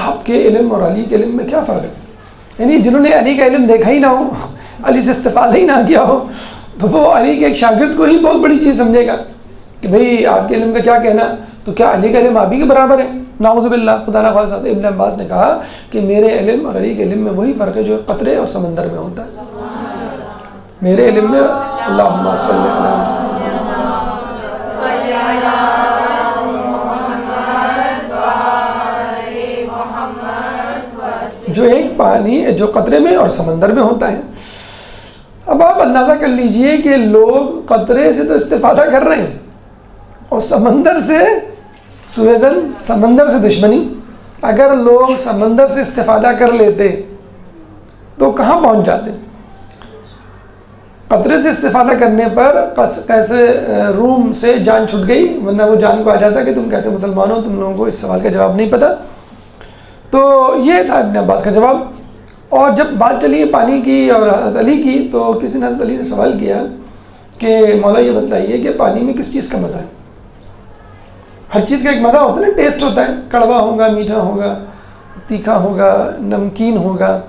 آپ کے علم اور علی کے علم میں کیا فرق ہے؟ یعنی جنہوں نے علی کا علم دیکھا ہی نہ ہو، علی سے استفادہ ہی نہ کیا ہو، تو وہ علی کے ایک شاگرد کو ہی بہت بڑی چیز سمجھے گا کہ بھئی آپ کے علم کا کیا کہنا، تو کیا علی کا علم آپ ہی کے برابر ہے؟ نعوذ باللہ، خدا نہ خواستہ. ابن عباس نے کہا کہ میرے علم اور علی کے علم میں وہی فرق ہے جو قطرے اور سمندر میں ہوتا ہے. میرے علم میں اللہم صلی علی جو ایک پانی جو قطرے میں اور سمندر میں ہوتا ہے. اب آپ اندازہ کر لیجئے کہ لوگ قطرے سے تو استفادہ کر رہے ہیں اور سمندر سے سویزن، سمندر سے دشمنی. اگر لوگ سمندر سے استفادہ کر لیتے تو کہاں پہنچ جاتے؟ قطرے سے استفادہ کرنے پر کیسے روم سے جان چھٹ گئی، ورنہ وہ جان کو آ جاتا کہ تم کیسے مسلمان ہو، تم لوگوں کو اس سوال کا جواب نہیں پتہ. تو یہ تھا ابن عباس کا جواب. اور جب بات چلی پانی کی اور حضرت علی کی، تو کسی نے حضرت علی نے سوال کیا کہ مولا یہ بتلائیے کہ پانی میں کس چیز کا مزہ ہے؟ ہر چیز کا ایک مزہ ہوتا ہے نا، ٹیسٹ ہوتا ہے، کڑوا ہوگا، میٹھا ہوگا، تیکھا ہوگا، نمکین ہوگا.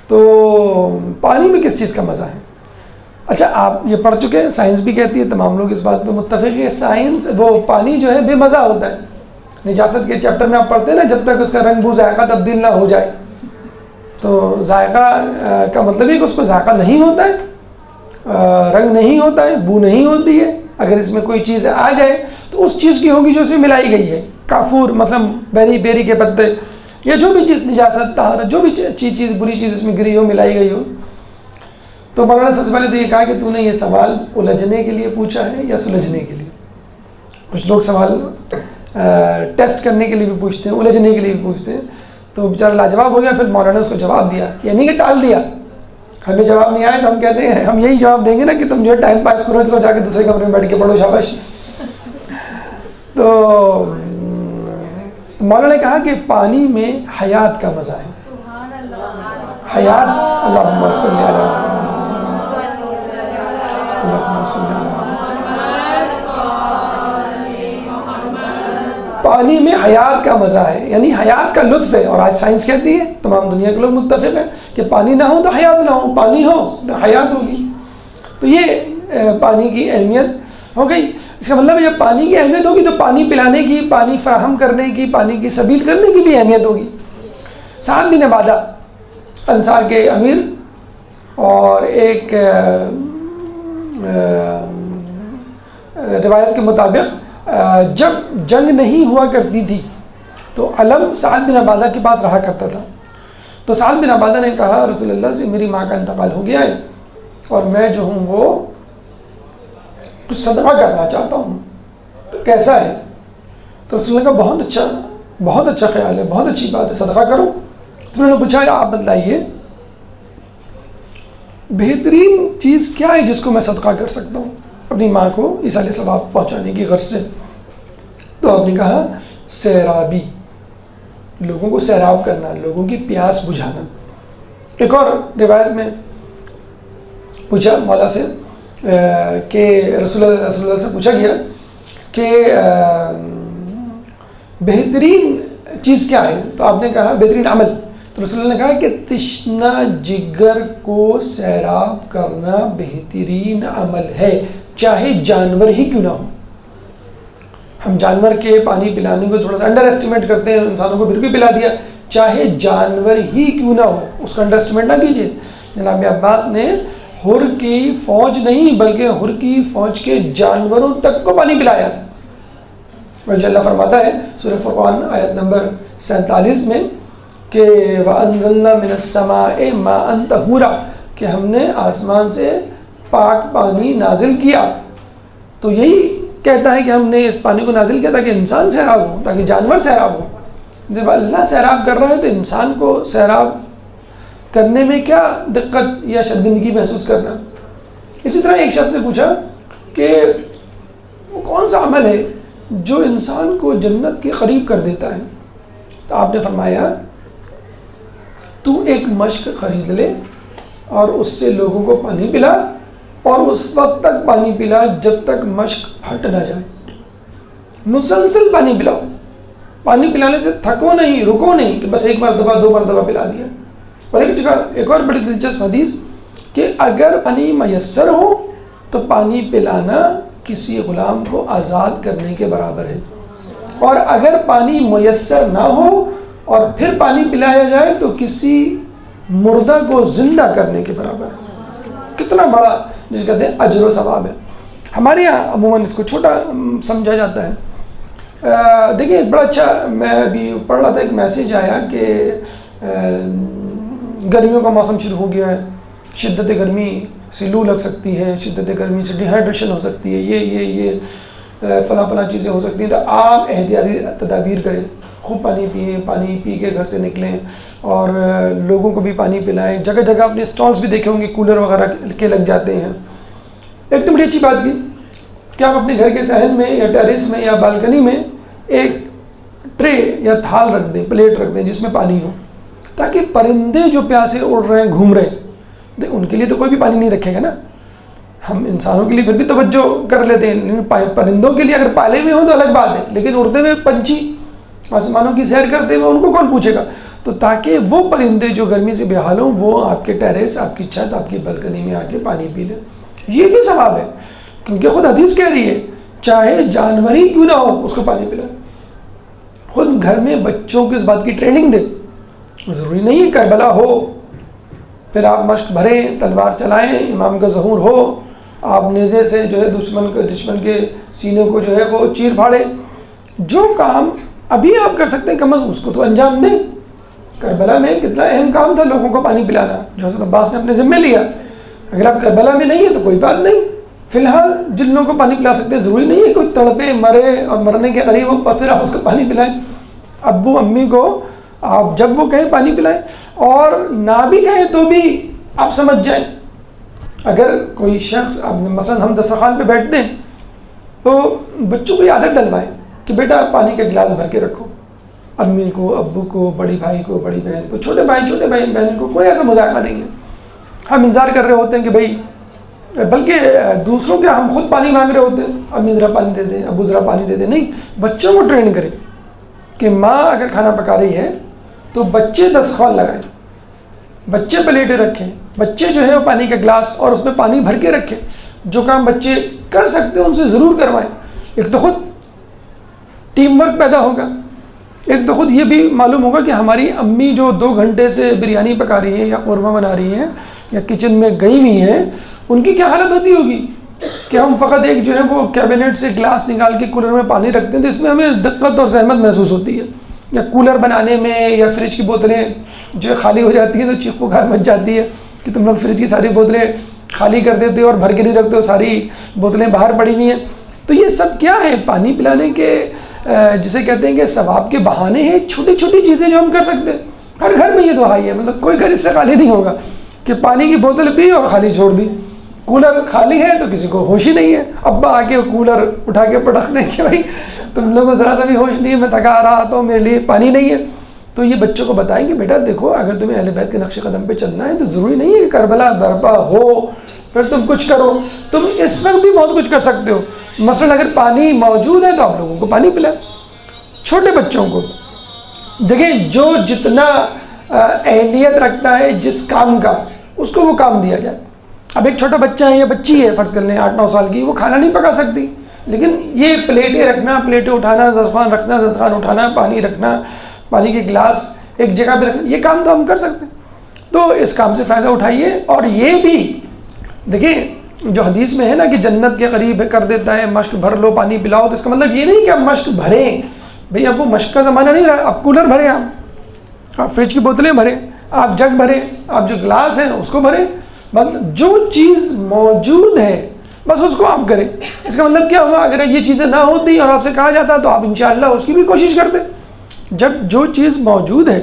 تو پانی میں کس چیز کا مزہ ہے؟ اچھا آپ یہ پڑھ چکے ہیں، سائنس بھی کہتی ہے، تمام لوگ اس بات پہ متفق ہے، سائنس وہ پانی جو ہے بے مزہ ہوتا ہے. نجاست کے چیپٹر میں آپ پڑھتے ہیں نا، جب تک اس کا رنگ بو ذائقہ تبدیل نہ ہو جائے. تو ذائقہ کا مطلب ہے کہ اس کو ذائقہ نہیں ہوتا ہے، رنگ نہیں ہوتا ہے، بو نہیں ہوتی ہے. اگر اس میں کوئی چیز آ جائے تو اس چیز کی ہوگی جو اس میں ملائی گئی ہے. کافور مثلا بیری کے پتے یا جو بھی چیز نجاست، طہارت، جو بھی چیز بری چیز اس میں گری ہو، ملائی گئی ہو. تو مولانا سب سے پہلے تو یہ کہا کہ تو نے یہ سوال الجھنے کے لیے پوچھا ہے یا سلجھنے کے لیے؟ کچھ لوگ سوال ٹیسٹ کرنے کے لیے بھی پوچھتے ہیں، الجھنے کے لیے بھی پوچھتے ہیں. تو بیچارہ لاجواب ہو گیا. پھر مولانا نے اس کو جواب دیا، یعنی کہ ٹال دیا. ہمیں جواب نہیں آیا تو ہم کہتے ہیں ہم یہی جواب دیں گے نا کہ تم جو ہے ٹائم پاس کرو، چلو جا کے دوسرے کمرے میں بیٹھ کے پڑھو، شاباش. تو مولانا نے کہا کہ پانی میں حیات کا مزہ ہے. حیات، اللہم صلی علی پانی میں حیات کا مزہ ہے، یعنی حیات کا لطف ہے. اور آج سائنس کہتی ہے، تمام دنیا کے لوگ متفق ہیں کہ پانی نہ ہو تو حیات نہ ہو، پانی ہو تو حیات ہوگی. تو یہ پانی کی اہمیت ہو گئی. اس کا مطلب جب پانی کی اہمیت ہوگی تو پانی پلانے کی، پانی فراہم کرنے کی، پانی کی سبیل کرنے کی بھی اہمیت ہوگی. سعد بن عبادہ انصار کے امیر، اور ایک روایت کے مطابق جب جنگ نہیں ہوا کرتی تھی تو علم سعد بن عبادہ کے پاس رہا کرتا تھا. تو سعد بن عبادہ نے کہا رسول اللہ سے میری ماں کا انتقال ہو گیا ہے اور میں جو ہوں وہ کچھ صدقہ کرنا چاہتا ہوں، تو کیسا ہے؟ تو رسول اللہ کا بہت اچھا خیال ہے، بہت اچھی بات ہے، صدقہ کرو. تو انہوں نے پوچھا آپ بتلائیے بہترین چیز کیا ہے جس کو میں صدقہ کر سکتا ہوں اپنی ماں کو ایصال ثواب پہنچانے کی غرض سے؟ تو آپ نے کہا سیرابی، لوگوں کو سیراب کرنا، لوگوں کی پیاس بجھانا. ایک اور روایت میں پوچھا مولا سے کہ رسول اللہ سے پوچھا گیا کہ بہترین چیز کیا ہے؟ تو آپ نے کہا بہترین عمل. تو رسول اللہ نے کہا کہ تشنہ جگر کو سیراب کرنا بہترین عمل ہے، چاہے جانور ہی کیوں نہ ہو. ہم جانور کے پانی پلانے کو تھوڑا سا انڈر اسٹیمیٹ کرتے ہیں، انسانوں کو پھر بھی پلا دیا. چاہے جانور ہی کیوں نہ ہو اس کا انڈر اسٹیمیٹ نہ کیجیے. جناب عباس نے حر کی فوج نہیں بلکہ حر کی فوج کے جانوروں تک کو پانی پلایا. وجہ اللہ فرماتا ہے سورہ فرقان آیت نمبر 47 میں کہ وَأَنزَلْنَا مِنَ السَّمَاءِ مَاءً طَهُورًا، کہ ہم نے آسمان سے پاک پانی نازل کیا. تو یہی کہتا ہے کہ ہم نے اس پانی کو نازل کیا تاکہ انسان سیراب ہو، تاکہ جانور سیراب ہو. جب اللہ سیراب کر رہا ہے تو انسان کو سیراب کرنے میں کیا دقت یا شرمندگی محسوس کرنا. اسی طرح ایک شخص نے پوچھا کہ وہ کون سا عمل ہے جو انسان کو جنت کے قریب کر دیتا ہے؟ تو آپ نے فرمایا تو ایک مشک خرید لے اور اس سے لوگوں کو پانی پلا، اور اس وقت تک پانی پلا جب تک مشک پھٹ نہ جائے. مسلسل پانی پلاؤ، پانی پلانے سے تھکو نہیں، رکو نہیں کہ بس ایک مرتبہ 2 مرتبہ پلا دیا. اور ایک اور بڑی دلچسپ حدیث کہ اگر پانی میسر ہو تو پانی پلانا کسی غلام کو آزاد کرنے کے برابر ہے، اور اگر پانی میسر نہ ہو اور پھر پانی پلایا جائے تو کسی مردہ کو زندہ کرنے کے برابر ہے. کتنا بڑا جس کہتے ہیں اجر و ثواب ہے. ہمارے یہاں عموماً اس کو چھوٹا سمجھا جاتا ہے. دیکھیں بڑا اچھا، میں ابھی پڑھ رہا تھا ایک میسیج آیا کہ گرمیوں کا موسم شروع ہو گیا ہے، شدت گرمی سی لو لگ سکتی ہے، شدت گرمی سے ڈیہائیڈریشن ہو سکتی ہے، یہ فلاں چیزیں ہو سکتی ہیں، تو آپ احتیاطی تدابیر کریں، خوب پانی پئیں، پانی پی کے گھر سے نکلیں اور لوگوں کو بھی پانی پلائیں. جگہ جگہ اپنے اسٹالس بھی دیکھے ہوں گے کولر وغیرہ کے لگ جاتے ہیں. ایک تو بڑی اچھی بات کی کہ آپ اپنے گھر کے صحن میں یا ٹیرس میں یا بالکنی میں ایک ٹرے یا تھال رکھ دیں، پلیٹ رکھ دیں جس میں پانی ہو، تاکہ پرندے جو پیاسے اڑ رہے ہیں گھوم رہے ہیں ان کے لیے تو کوئی بھی پانی نہیں رکھے گا نا. ہم انسانوں کے لیے پھر بھی توجہ کر لیتے ہیں، لیکن پرندوں کے لیے اگر پالے ہوئے ہوں تو الگ بات ہے، لیکن اڑتے ہوئے پنچھی آسمانوں کی سیر کرتے ہوئے ان کو کون پوچھے گا؟ تو تاکہ وہ پرندے جو گرمی سے بے حال ہوں وہ آپ کے ٹیرس، آپ کی چھت، آپ کی بالکنی میں آ کے پانی پی لیں. یہ بھی ثواب ہے، کیونکہ خود حدیث کہہ رہی ہے چاہے جانور ہی کیوں نہ ہو اس کو پانی پلائیں. خود گھر میں بچوں کو اس بات کی ٹریننگ دیں. ضروری نہیں ہے کربلا ہو پھر آپ مشق بھریں، تلوار چلائیں، امام کا ظہور ہو، آپ نیزے سے جو ہے دشمن کے سینے کو جو ہے وہ چیر پھاڑے. جو کام ابھی آپ کر سکتے ہیں کم از کم اس کو تو انجام دیں. کربلا میں کتنا اہم کام تھا لوگوں کو پانی پلانا، جو حضرت عباس نے اپنے ذمہ لیا. اگر آپ کربلا میں نہیں ہیں تو کوئی بات نہیں، فی الحال جن لوگوں کو پانی پلا سکتے ہیں، ضروری نہیں ہے کوئی تڑپے مرے اور مرنے کے قریب ہو پھر آپ اس کو پانی پلائیں. ابو امی کو آپ جب وہ کہیں پانی پلائیں، اور نہ بھی کہیں تو بھی آپ سمجھ جائیں. اگر کوئی شخص مثلا ہم دسترخوان پہ بیٹھتے ہیں تو بچوں کو یہ عادت ڈلوائیں کہ بیٹا پانی کا گلاس بھر کے رکھو. امی کو، ابو کو، بڑی بھائی کو، بڑی بہن کو، چھوٹے بھائی بہن کو کوئی ایسا مذاکرہ نہیں ہے. ہم انتظار کر رہے ہوتے ہیں کہ بھائی، بلکہ دوسروں کے ہم خود پانی مانگ رہے ہوتے ہیں، امی ذرا پانی دے دیں، ابو ذرا پانی دے دیں. نہیں، بچوں کو ٹرین کریں کہ ماں اگر کھانا پکا رہی ہے تو بچے دسترخوان لگائیں، بچے پلیٹیں رکھیں، بچے جو ہے وہ پانی کا گلاس اور اس میں پانی بھر کے رکھیں. جو کام بچے کر سکتے ہیں ان سے ضرور کروائیں. ایک تو خود ٹیم ورک پیدا ہوگا، ایک تو خود یہ بھی معلوم ہوگا کہ ہماری امی جو 2 گھنٹے سے بریانی پکا رہی ہیں یا قورمہ بنا رہی ہیں یا کچن میں گئی ہوئی ہیں، ان کی کیا حالت ہوتی ہوگی کہ ہم فقط ایک جو ہے وہ کیبنٹ سے گلاس نکال کے کولر میں پانی رکھتے ہیں تو اس میں ہمیں دقت اور زحمت محسوس ہوتی ہے. یا کولر بنانے میں یا فریج کی بوتلیں جو خالی ہو جاتی ہیں تو چیخ پکار مچ جاتی ہے کہ تم لوگ فریج کی ساری بوتلیں خالی کر دیتے ہو اور بھر کے نہیں رکھتے ہو، ساری بوتلیں باہر پڑی ہوئی ہیں. تو یہ سب کیا ہے؟ پانی پلانے کے جسے کہتے ہیں کہ ثواب کے بہانے ہیں، چھوٹی چھوٹی چیزیں جو ہم کر سکتے ہیں. ہر گھر میں یہ دعا ہے، مطلب کوئی گھر اس سے خالی نہیں ہوگا کہ پانی کی بوتل پی اور خالی چھوڑ دی. کولر خالی ہے تو کسی کو ہوش ہی نہیں ہے، ابا آ کے کولر اٹھا کے پٹخ دیں کہ بھائی تم لوگوں کو ذرا سا بھی ہوش نہیں ہے، میں تھکا آ رہا تو میرے لیے پانی نہیں ہے. تو یہ بچوں کو بتائیں کہ بیٹا دیکھو، اگر تمہیں اہل بیت کے نقش قدم پہ چلنا ہے تو ضروری نہیں ہے کہ کربلا برپا ہو پھر تم کچھ کرو. تم اس وقت بھی بہت کچھ کر سکتے ہو. مثلا اگر پانی موجود ہے تو آپ لوگوں کو پانی پلائیں. چھوٹے بچوں کو دیکھیں، جو جتنا اہلیت رکھتا ہے جس کام کا، اس کو وہ کام دیا جائے. اب ایک چھوٹا بچہ ہے یا بچی ہے فرض کر لیں 8-9 سال کی، وہ کھانا نہیں پکا سکتی، لیکن یہ پلیٹیں رکھنا، پلیٹیں اٹھانا، دسترخوان رکھنا، دسترخوان اٹھانا، پانی رکھنا، پانی کے گلاس ایک جگہ پہ رکھنا، یہ کام تو ہم کر سکتے ہیں. تو اس کام سے فائدہ اٹھائیے. اور یہ بھی دیکھیں جو حدیث میں ہے نا کہ جنت کے قریب کر دیتا ہے، مشک بھر لو پانی پلاؤ، تو اس کا مطلب یہ نہیں کہ آپ مشک بھریں. بھئی اب وہ مشک کا زمانہ نہیں رہا، اب کولر بھریں، آپ فریج کی بوتلیں بھریں، آپ جگ بھریں، آپ جو گلاس ہیں اس کو بھریں. مطلب جو چیز موجود ہے بس اس کو آپ کریں. اس کا مطلب کیا ہوا؟ اگر یہ چیزیں نہ ہوتی اور آپ سے کہا جاتا تو آپ انشاءاللہ اس کی بھی کوشش کرتے. جب جو چیز موجود ہے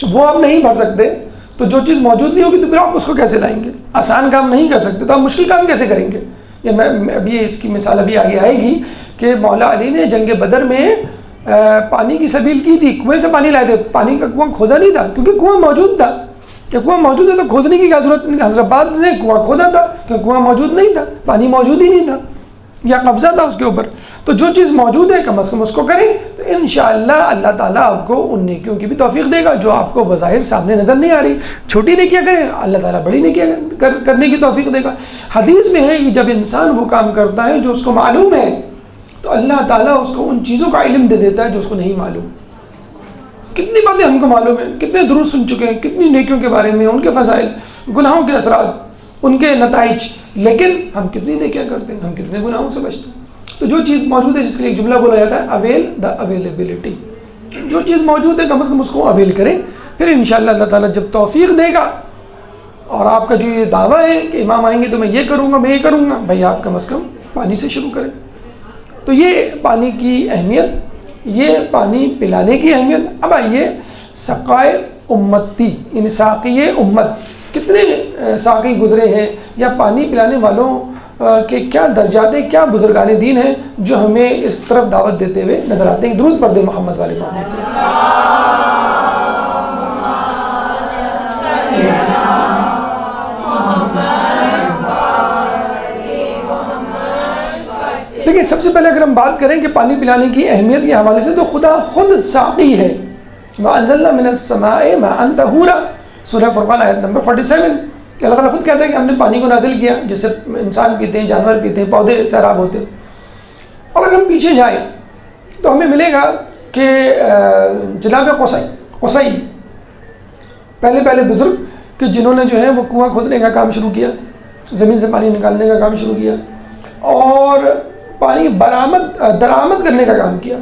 وہ آپ نہیں بھر سکتے تو جو چیز موجود نہیں ہوگی تو پھر آپ اس کو کیسے لائیں گے؟ آسان کام نہیں کر سکتے تو آپ مشکل کام کیسے کریں گے؟ یہ میں ابھی اس کی مثال ابھی آگے آئے گی کہ مولا علی نے جنگ بدر میں پانی کی سبیل کی تھی، کنویں سے پانی لائے تھے. پانی کا کنواں کھودا نہیں تھا کیونکہ کنواں موجود تھا. کہ کنواں موجود ہے تو کھودنے کی کیا ضرورت؟ حضرت عباس نے کنواں کھودا تھا کہ کنواں موجود نہیں تھا، پانی موجود ہی نہیں تھا یا قبضہ تھا اس کے اوپر. تو جو چیز موجود ہے کم از کم اس کو کریں تو انشاءاللہ اللہ تعالیٰ آپ کو ان نیکیوں کی بھی توفیق دے گا جو آپ کو بظاہر سامنے نظر نہیں آ رہی. چھوٹی نیکیاں کریں، اللہ تعالیٰ بڑی نیکیاں کرنے کی توفیق دے گا. حدیث میں ہے کہ جب انسان وہ کام کرتا ہے جو اس کو معلوم ہے تو اللہ تعالیٰ اس کو ان چیزوں کا علم دے دیتا ہے جو اس کو نہیں معلوم. کتنی باتیں ہم کو معلوم ہیں، کتنے دروس سن چکے ہیں، کتنی نیکیوں کے بارے میں، ان کے فضائل، گناہوں کے اثرات، ان کے نتائج، لیکن ہم کتنی نیکیاں کرتے ہیں، ہم کتنے گناہوں سے بچتے ہیں. تو جو چیز موجود ہے، جس کے لیے ایک جملہ بولا جاتا ہے اویل دا اویلیبلٹی، جو چیز موجود ہے کم از کم اس کو اویل کریں. پھر انشاءاللہ اللہ تعالیٰ جب توفیق دے گا اور آپ کا جو یہ دعویٰ ہے کہ امام آئیں گے تو میں یہ کروں گا، میں یہ کروں گا، بھائی آپ کم از کم پانی سے شروع کریں۔ تو یہ پانی کی اہمیت، یہ پانی پلانے کی اہمیت۔ اب آئیے سقائے امتی، یعنی ساقی امت، کتنے ساقی گزرے ہیں، یا پانی پلانے والوں کے کیا درجات ہیں، کیا بزرگان دین ہیں جو ہمیں اس طرف دعوت دیتے ہوئے نظر آتے ہیں۔ درود پڑھ دیں محمد والے محمد۔ دیکھیں سب سے پہلے اگر ہم بات کریں کہ پانی پلانے کی اہمیت کے حوالے سے، تو خدا خود ساقی ہے۔ وَأَنزَلْنَا مِنَ السَّمَاءِ مَاءً طَهُورًا، سورہ فرقان آیت نمبر 47 کہ اللہ تعالیٰ خود کہتا ہے کہ ہم نے پانی کو نازل کیا جس سے انسان پیتے ہیں، جانور پیتے ہیں، پودے سیراب ہوتے ہیں۔ اور اگر ہم پیچھے جائیں تو ہمیں ملے گا کہ جناب قصی پہلے بزرگ کہ جنہوں نے جو ہے وہ کنواں کھودنے کا کام شروع کیا، زمین سے پانی نکالنے کا کام شروع کیا، اور پانی درآمد کرنے کا کام کیا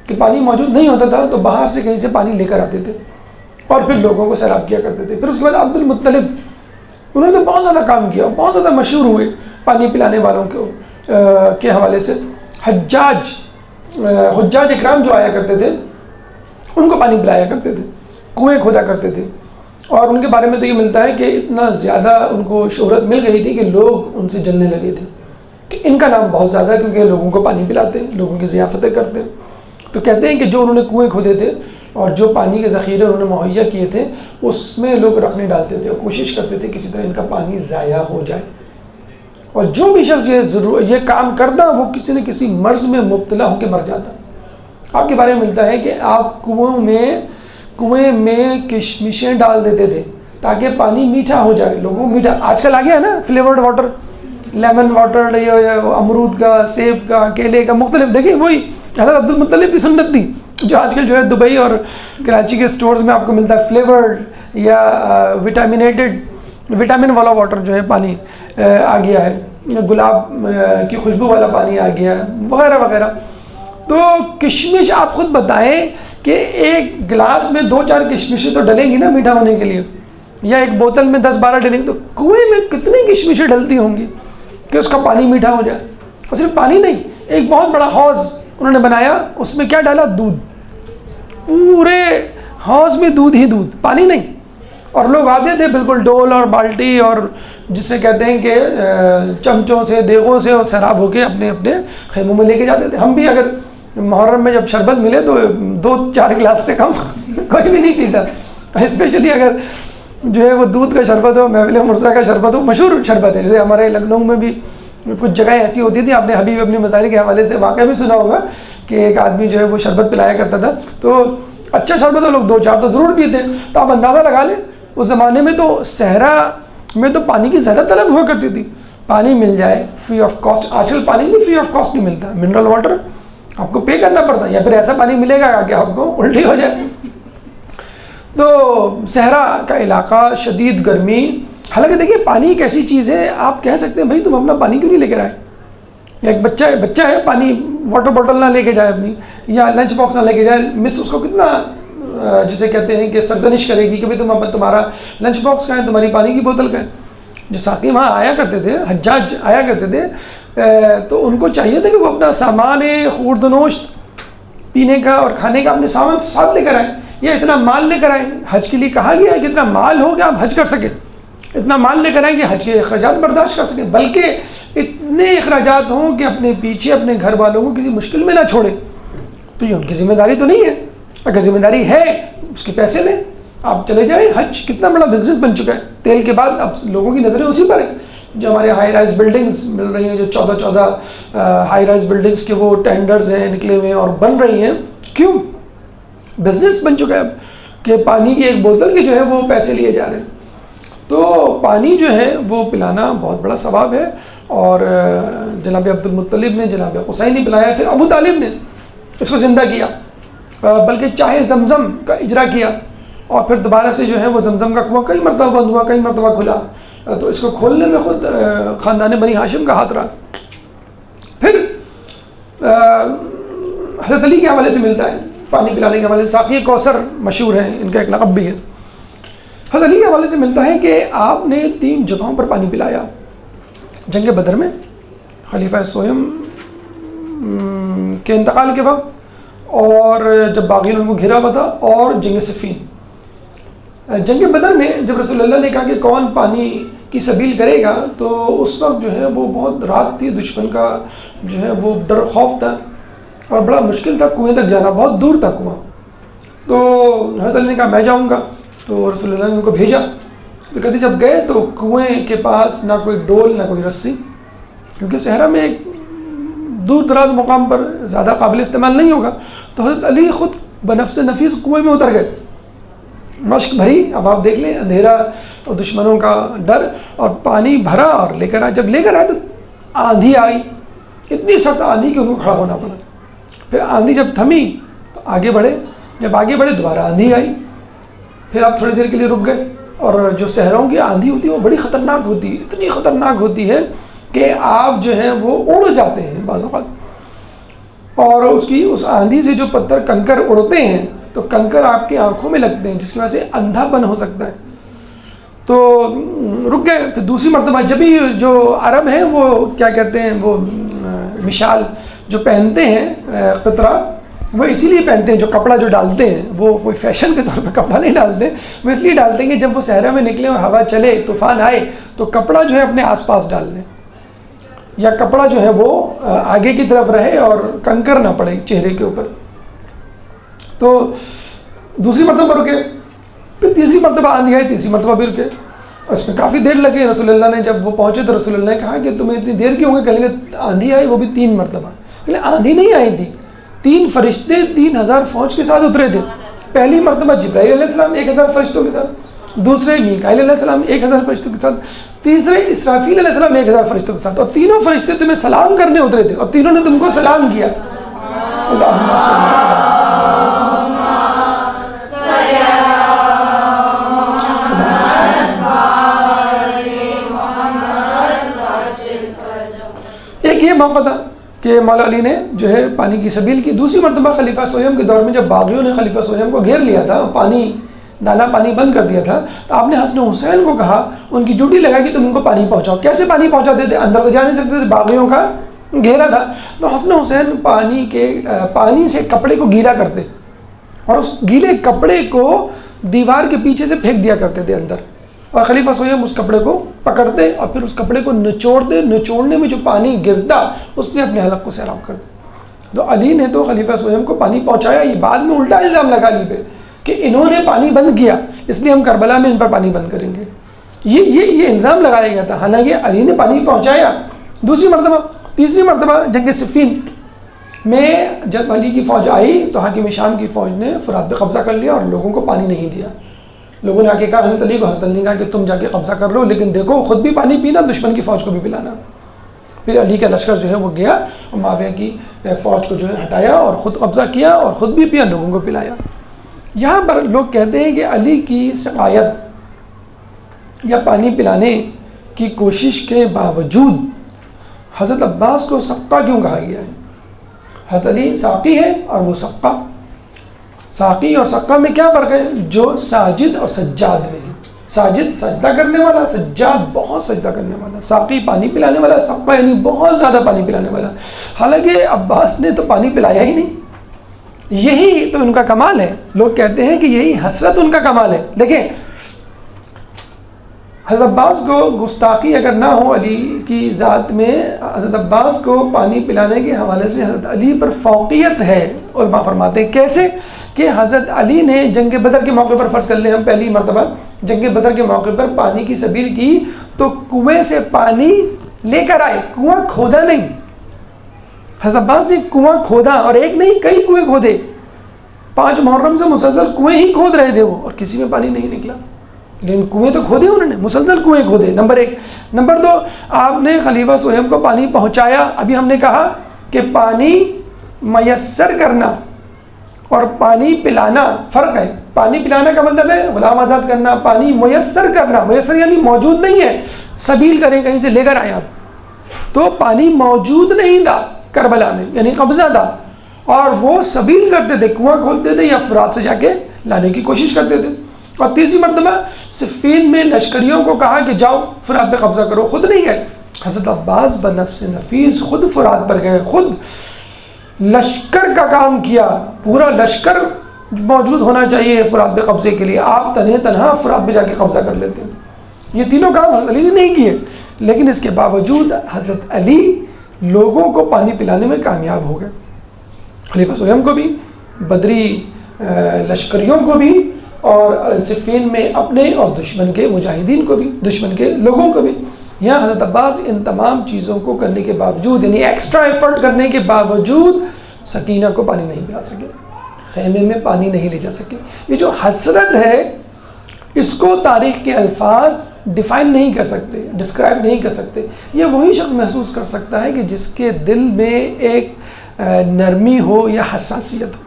کہ پانی موجود نہیں ہوتا تھا تو باہر سے کہیں سے پانی لے کر آتے تھے اور پھر لوگوں کو سیراب کیا کرتے تھے۔ پھر اس کے بعد عبد المطلب، انہوں نے تو بہت زیادہ کام کیا، بہت زیادہ مشہور ہوئے پانی پلانے والوں کے حوالے سے۔ حجاج اکرام جو آیا کرتے تھے ان کو پانی پلایا کرتے تھے، کنویں کھودا کرتے تھے، اور ان کے بارے میں تو یہ ملتا ہے کہ اتنا زیادہ ان کو شہرت مل گئی تھی کہ لوگ ان سے جلنے لگے تھے کہ ان کا نام بہت زیادہ ہے کیونکہ لوگوں کو پانی پلاتے ہیں، لوگوں کی ضیافتیں کرتے ہیں۔ تو کہتے ہیں کہ جو انہوں نے کنویں کھودے تھے اور جو پانی کے ذخیرے انہوں نے مہیا کیے تھے اس میں لوگ رکھ نہیں ڈالتے تھے اور کوشش کرتے تھے کسی طرح ان کا پانی ضائع ہو جائے، اور جو بھی شخص یہ کام کرتا وہ کسی نہ کسی مرض میں مبتلا ہو کے مر جاتا۔ آپ کے بارے میں ملتا ہے کہ آپ کنویں میں کشمشیں ڈال دیتے تھے تاکہ پانی میٹھا ہو جائے، لوگوں میٹھا آج کل آ گیا ہے نا فلیورڈ واٹر، لیمن واٹر، امرود کا، سیب کا، کیلے کا، مختلف۔ دیکھیں وہی حضرت عبد المطلب کی سنت تھی جو آج کل جو ہے دبئی اور کراچی کے سٹورز میں آپ کو ملتا ہے، فلیورڈ یا وٹامن والا واٹر جو ہے پانی آ گیا ہے، گلاب کی خوشبو والا پانی آ گیا ہے، وغیرہ وغیرہ۔ تو کشمش آپ خود بتائیں کہ ایک گلاس میں 2-4 کشمشیں تو ڈلیں گی نا میٹھا ہونے کے لیے، یا ایک بوتل میں 10-12 ڈلیں گی، تو کنویں میں کتنی کشمشیں ڈلتی ہوں گی کہ اس کا پانی میٹھا ہو جائے۔ اور صرف پانی نہیں، ایک بہت بڑا حوض انہوں نے بنایا، اس میں کیا ڈالا؟ دودھ، پورے حوض میں دودھ ہی دودھ، پانی نہیں۔ اور لوگ آتے تھے بالکل ڈول اور بالٹی اور جسے کہتے ہیں کہ چمچوں سے، دیگوں سے، اور سیراب ہو کے اپنے اپنے خیموں میں لے کے جاتے تھے۔ ہم بھی اگر محرم میں جب شربت ملے تو 2-4 گلاس سے کم کوئی بھی نہیں پیتا، اسپیشلی اگر جو ہے وہ دودھ کا شربت ہو، محفل مرزا کا شربت ہو، مشہور شربت ہے۔ جیسے ہمارے لکھنؤ میں بھی کچھ جگہیں ایسی ہوتی تھی، آپ نے حبیب اپنی مظاہر کے حوالے سے واقعہ بھی سنا ہوگا کہ ایک آدمی جو ہے وہ شربت پلایا کرتا تھا، تو اچھا شربت ہو، لوگ 2-4 تو ضرور پیتے ہیں۔ تو آپ اندازہ لگا لیں اس زمانے میں تو صحرا میں تو پانی کی زیادہ طلب ہوا کرتی تھی، پانی مل جائے فری آف کاسٹ۔ آج کل پانی بھی فری آف کاسٹ نہیں ملتا، منرل واٹر آپ کو پے کرنا پڑتا ہے، یا پھر ایسا پانی ملے گا کہ آپ کو الٹی ہو جائے۔ تو صحرا کا علاقہ، شدید گرمی، حالانکہ دیکھیے پانی ایک ایسی چیز ہے، آپ کہہ سکتے ہیں بھائی تم اپنا پانی کیوں نہیں لے کر آئے، یا ایک بچہ ہے پانی واٹر بوٹل نہ لے کے جائے اپنی، یا لنچ باکس نہ لے کے جائے، مس اس کو کتنا جسے کہتے ہیں کہ سرزنش کرے گی کہ بھائی تمہارا لنچ باکس کہاں ہے، تمہاری پانی کی بوتل کہاں ہے۔ جو ساقی وہاں آیا کرتے تھے، حجاج آیا کرتے تھے، تو ان کو چاہیے تھا کہ وہ اپنا سامان خورد و نوش پینے کا اور کھانے کا اپنے سامان ساتھ لے کر آئیں، یا اتنا مال لے کر آئیں۔ حج کے لیے کہا گیا ہے کہ اتنا مال ہو کہ آپ حج کر سکیں، اتنا مال لے کر آئیں کہ حج کے اخراجات برداشت کر سکیں، بلکہ اتنے اخراجات ہوں کہ اپنے پیچھے اپنے گھر والوں کو کسی مشکل میں نہ چھوڑیں۔ تو یہ ان کی ذمہ داری تو نہیں ہے، اگر ذمہ داری ہے اس کے پیسے لیں، آپ چلے جائیں۔ حج کتنا بڑا بزنس بن چکا ہے، تیل کے بعد اب لوگوں کی نظریں اسی پر ہیں۔ جو ہمارے ہائی رائز بلڈنگز مل رہی ہیں، جو 14 ہائی رائز بلڈنگز کے وہ ٹینڈرز ہیں نکلے ہوئے ہیں اور بن رہی ہیں، کیوں؟ بزنس بن چکا ہے اب کہ پانی کی ایک بوتل کے جو ہے وہ پیسے لیے جا رہے ہیں۔ تو پانی جو ہے وہ پلانا بہت بڑا ثواب ہے، اور جناب عبد المطلب نے، جناب قصی نے پلایا، پھر ابو طالب نے اس کو زندہ کیا، بلکہ چاہے زمزم کا اجرا کیا، اور پھر دوبارہ سے جو ہے وہ زمزم کا کنواں کئی مرتبہ بند ہوا، کئی مرتبہ کھلا، تو اس کو کھولنے میں خود خاندان بنی ہاشم کا ہاتھ رہا۔ پھر حضرت علی کے حوالے سے ملتا ہے، پانی پلانے کے حوالے سے ساقی کوثر مشہور ہیں، ان کا ایک لقب بھی ہے۔ حضرت علی کے حوالے سے ملتا ہے کہ آپ نے 3 جگہوں پر پانی پلایا، جنگ بدر میں خلیفہ سویم کے انتقال کے وقت، اور جب باغیوں نے ان کو گھیرا ہوا تھا، اور جنگ صفین۔ جنگ بدر میں جب رسول اللہ نے کہا کہ کون پانی کی سبیل کرے گا، تو اس وقت جو ہے وہ بہت رات تھی، دشمن کا جو ہے وہ ڈر خوف تھا، اور بڑا مشکل تھا کنویں تک جانا، بہت دور تھا کنواں۔ تو حضرت علی نے کہا میں جاؤں گا، تو رسول اللہ نے ان کو بھیجا۔ تو کہتے جب گئے تو کنویں کے پاس نہ کوئی ڈول نہ کوئی رسی، کیونکہ صحرا میں ایک دور دراز مقام پر زیادہ قابل استعمال نہیں ہوگا۔ تو حضرت علی خود بنفس نفیس کنویں میں اتر گئے، مشق بھری، اب آپ دیکھ لیں اندھیرا اور دشمنوں کا ڈر، اور پانی بھرا اور لے کر آئے۔ جب لے کر آئے تو آندھی آئی، اتنی سخت آندھی کہ ان کو کھڑا ہونا پڑا۔ پھر آندھی جب تھمی تو آگے بڑھے، جب آگے بڑھے دوبارہ آندھی آئی، پھر آپ تھوڑی دیر کے لیے رک گئے۔ اور جو صحراؤں کی آندھی ہوتی ہے وہ بڑی خطرناک ہوتی ہے، اتنی خطرناک ہوتی ہے کہ آپ جو ہیں وہ اڑ جاتے ہیں بعض اوقات، اور اس آندھی سے جو پتھر کنکر اڑتے ہیں تو کنکر آپ کی آنکھوں میں لگتے ہیں، جس کی وجہ سے اندھا پن ہو سکتا ہے۔ تو رک گئے۔ پھر دوسری مرتبہ جب بھی جو عرب ہیں وہ کیا کہتے ہیں، وہ مشال جو پہنتے ہیں قطرہ، وہ اسی لیے پہنتے ہیں، جو کپڑا جو ڈالتے ہیں وہ کوئی فیشن کے طور پہ کپڑا نہیں ڈالتے، وہ اس لیے ڈالتے ہیں کہ جب وہ صحرا میں نکلیں اور ہوا چلے، طوفان آئے، تو کپڑا جو ہے اپنے آس پاس ڈال لیں، یا کپڑا جو ہے وہ آگے کی طرف رہے اور کنکر نہ پڑے چہرے کے اوپر۔ تو دوسری مرتبہ رکے، پھر تیسری مرتبہ آندھی آئی، تیسری مرتبہ بھی رکے، اس میں کافی دیر لگی۔ رسول اللہ نے جب وہ پہنچے تو رسول اللہ نے کہا کہ تمہیں اتنی دیر کیوں ہوگی؟ کہیں گے آندھی آئی، وہ بھی 3 مرتبہ۔ کہ آندھی نہیں آئی تھی، 3 فرشتے 3000 فوج کے ساتھ اترے تھے۔ پہلی مرتبہ جبرائیل علیہ السلام 1000 فرشتوں کے ساتھ، دوسرے میکائیل علیہ السلام 1000 فرشتوں کے ساتھ، تیسرے اسرافیل علیہ السلام 1000 فرشتوں کے ساتھ، اور تینوں فرشتے تمہیں سلام کرنے اترے تھے، اور تینوں نے تم کو سلام کیا۔ اللہم صلی اللہ ایک یہ موقع تھا کہ مولا علی نے جو ہے پانی کی سبیل کی۔ دوسری مرتبہ خلیفہ سویم کے دور میں جب باغیوں نے خلیفہ سویم کو گھیر لیا تھا، دانا پانی بند کر دیا تھا، تو آپ نے حسن حسین کو کہا، ان کی ڈیوٹی لگا کہ تم ان کو پانی پہنچاؤ۔ کیسے پانی پہنچاتے تھے؟ اندر تو جا نہیں سکتے تھے، باغیوں کا گھیرا تھا۔ تو حسن حسین پانی سے کپڑے کو گیلا کرتے، اور اس گیلے کپڑے کو دیوار کے پیچھے سے پھینک دیا کرتے تھے اندر، اور خلیفہ سویم اس کپڑے کو پکڑتے اور پھر اس کپڑے کو نچوڑتے، نچوڑنے میں جو پانی گرتا اس سے اپنے حلق کو سیراب کرتے۔ تو علی نے تو خلیفہ سویم کو پانی پہنچایا، یہ بعد میں الٹا الزام لگا علی پہ کہ انہوں نے پانی بند کیا، اس لیے ہم کربلا میں ان پر پانی بند کریں گے، یہ الزام لگایا گیا تھا، حالانکہ علی نے پانی پہنچایا۔ دوسری مرتبہ، تیسری مرتبہ جنگ صفین میں جب علی کی فوج آئی تو حاکم شام کی فوج نے فرات پہ قبضہ کر لیا اور لوگوں کو پانی نہیں دیا۔ لوگوں نے آ کے کہا حضرت علی کو، حضرت علی نے کہا کہ تم جا کے قبضہ کر لو، لیکن دیکھو خود بھی پانی پینا، دشمن کی فوج کو بھی پلانا۔ پھر علی کا لشکر جو ہے وہ گیا اور معاویہ کی فوج کو جو ہے ہٹایا اور خود قبضہ کیا اور خود بھی پیا، لوگوں کو پلایا۔ یہاں پر لوگ کہتے ہیں کہ علی کی سقایت یا پانی پلانے کی کوشش کے باوجود حضرت عباس کو سقا کیوں کہا گیا ہے؟ حضرت علی ساقی ہے اور وہ سقا۔ ساقی اور سقا میں کیا فرق ہے؟ جو ساجد اور سجاد میں ہے۔ ساجد سجدہ کرنے والا، سجاد بہت سجدہ کرنے والا، ساقی پانی پلانے والا، سقا یعنی بہت زیادہ پانی پلانے والا۔ حالانکہ عباس نے تو پانی پلایا ہی نہیں، یہی تو ان کا کمال ہے۔ لوگ کہتے ہیں کہ یہی حسرت ان کا کمال ہے۔ دیکھیں حضرت عباس کو گستاخی اگر نہ ہو علی کی ذات میں، حضرت عباس کو پانی پلانے کے حوالے سے حضرت علی پر فوقیت ہے۔ علماء فرماتے ہیں کیسے؟ کہ حضرت علی نے جنگ بدر کے موقع پر، فرض کر لیں ہم پہلی مرتبہ جنگ بدر کے موقع پر پانی کی سبیل کی تو کنویں سے پانی لے کر آئے، کنواں کھودا نہیں۔ حضرت عباس نے کنواں کھودا، اور ایک نہیں کئی کنویں کھودے، 5 محرم سے مسلسل کنویں ہی کھود رہے تھے وہ، اور کسی میں پانی نہیں نکلا، لیکن کنویں تو کھودے انہوں نے، مسلسل کنویں کھودے۔ نمبر 1۔ نمبر 2، آپ نے خلیفہ سہیب کو پانی پہنچایا۔ ابھی ہم نے کہا کہ پانی میسر کرنا اور پانی پلانا فرق ہے۔ پانی پلانا کا مطلب ہے غلام آزاد کرنا، پانی میسر کرنا، میسر یعنی موجود نہیں ہے، سبیل کریں کہیں سے لے کر آئے آپ، تو پانی موجود نہیں تھا کربلا میں، یعنی قبضہ تھا، اور وہ سبیل کرتے تھے، کنواں کھودتے تھے یا فرات سے جا کے لانے کی کوشش کرتے تھے۔ اور تیسری مرتبہ صفین میں لشکریوں کو کہا کہ جاؤ فرات پہ قبضہ کرو، خود نہیں گئے. حضرت عباس بنفس نفیس خود فرات پر گئے، خود لشکر کا کام کیا. پورا لشکر موجود ہونا چاہیے فرات پہ قبضے کے لیے، آپ تنہا فرات پہ جا کے قبضہ کر لیتے ہیں. یہ تینوں کام حضرت علی نے نہیں کیے، لیکن اس کے باوجود حضرت علی لوگوں کو پانی پلانے میں کامیاب ہو گئے. خلیفہ سویم کو بھی، بدری لشکریوں کو بھی، اور صفین میں اپنے اور دشمن کے مجاہدین کو بھی، دشمن کے لوگوں کو بھی. یہاں حضرت عباس ان تمام چیزوں کو کرنے کے باوجود، یعنی ایکسٹرا ایفرٹ کرنے کے باوجود سکینہ کو پانی نہیں پلا سکے، خیمے میں پانی نہیں لے جا سکے. یہ جو حسرت ہے اس کو تاریخ کے الفاظ ڈیفائن نہیں کر سکتے، ڈسکرائب نہیں کر سکتے. یہ وہی شخص محسوس کر سکتا ہے کہ جس کے دل میں ایک نرمی ہو یا حساسیت ہو.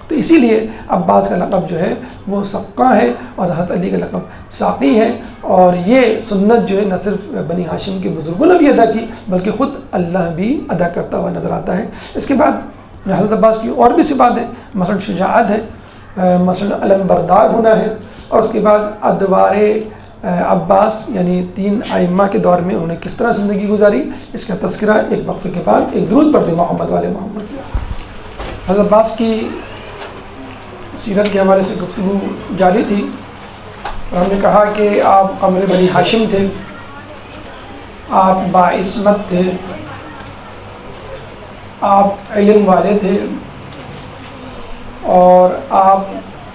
تو اسی لیے عباس کا لقب جو ہے وہ سقا ہے، اور حضرت علی کا لقب ساقی ہے. اور یہ سنت جو ہے نہ صرف بنی ہاشم کے بزرگوں نے بھی ادا کی، بلکہ خود اللہ بھی ادا کرتا ہوا نظر آتا ہے. اس کے بعد حضرت عباس کی اور بھی صفات ہے، مثلا شجاعت ہے، مثلا علم بردار ہونا ہے. اور اس کے بعد ادوار عباس یعنی 3 ائمہ کے دور میں انہوں نے کس طرح زندگی گزاری، اس کا تذکرہ ایک وقفے کے بعد ایک درود پڑھتے محمد والے محمد. حضرت عباس کی سیرت کے حوالے سے گفتگو جاری تھی، اور ہم نے کہا کہ آپ قمر بنی ہاشم تھے، آپ باعصمت تھے، آپ علم والے تھے، اور آپ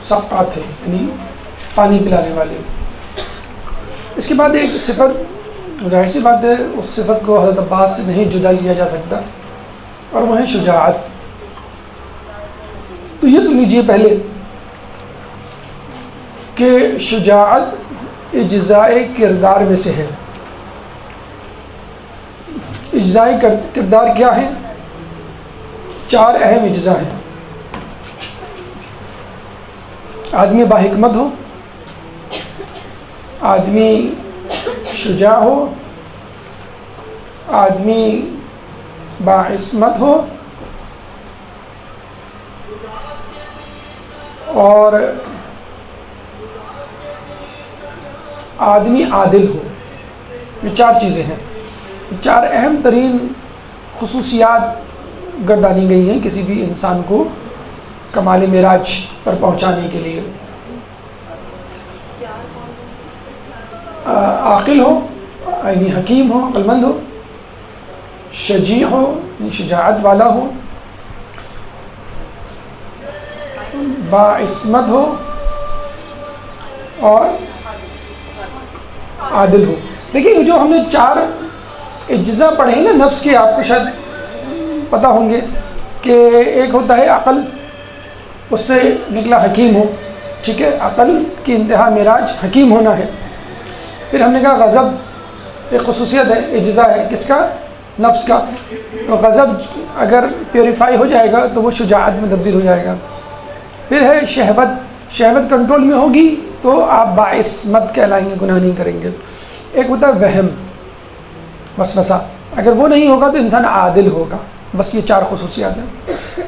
سقا تھے، یعنی پانی پلانے والے. اس کے بعد ایک صفت، ظاہر سی بات ہے اس صفت کو حضرت عباس سے نہیں جدا کیا جا سکتا، اور وہ ہے شجاعت. تو یہ سن لیجیے پہلے کہ شجاعت اجزائے کردار میں سے ہے. اجزائے کردار کیا ہیں؟ 4 اہم اجزاء ہیں. آدمی باحکمت ہو، آدمی شجاع ہو، آدمی باعصمت ہو، اور آدمی عادل ہو. یہ 4 چیزیں ہیں. 4 اہم ترین خصوصیات گردانی گئی ہیں کسی بھی انسان کو کمال معراج پر پہنچانے کے لیے. عاقل ہو یعنی حکیم ہو، عقل مند ہو، شجیع ہو یعنی شجاعت والا ہو، باعصمت ہو، اور عادل ہو. دیکھیے جو ہم نے 4 اجزاء پڑھے ہیں نا نفس کے، آپ کو شاید پتہ ہوں گے کہ ایک ہوتا ہے عقل، اس سے نکلا حکیم ہو. ٹھیک ہے، عقل کی انتہا معراج حکیم ہونا ہے. پھر ہم نے کہا غضب ایک خصوصیت ہے، اجزاء ہے کس کا؟ نفس کا. تو غضب اگر پیوریفائی ہو جائے گا تو وہ شجاعت میں تبدیل ہو جائے گا. پھر ہے شہوت، شہوت کنٹرول میں ہوگی تو آپ باعصمت کہلائیں گے، گناہ نہیں کریں گے. ایک ہوتا ہے وہم، وسوسہ، اگر وہ نہیں ہوگا تو انسان عادل ہوگا. بس یہ 4 خصوصیات ہیں.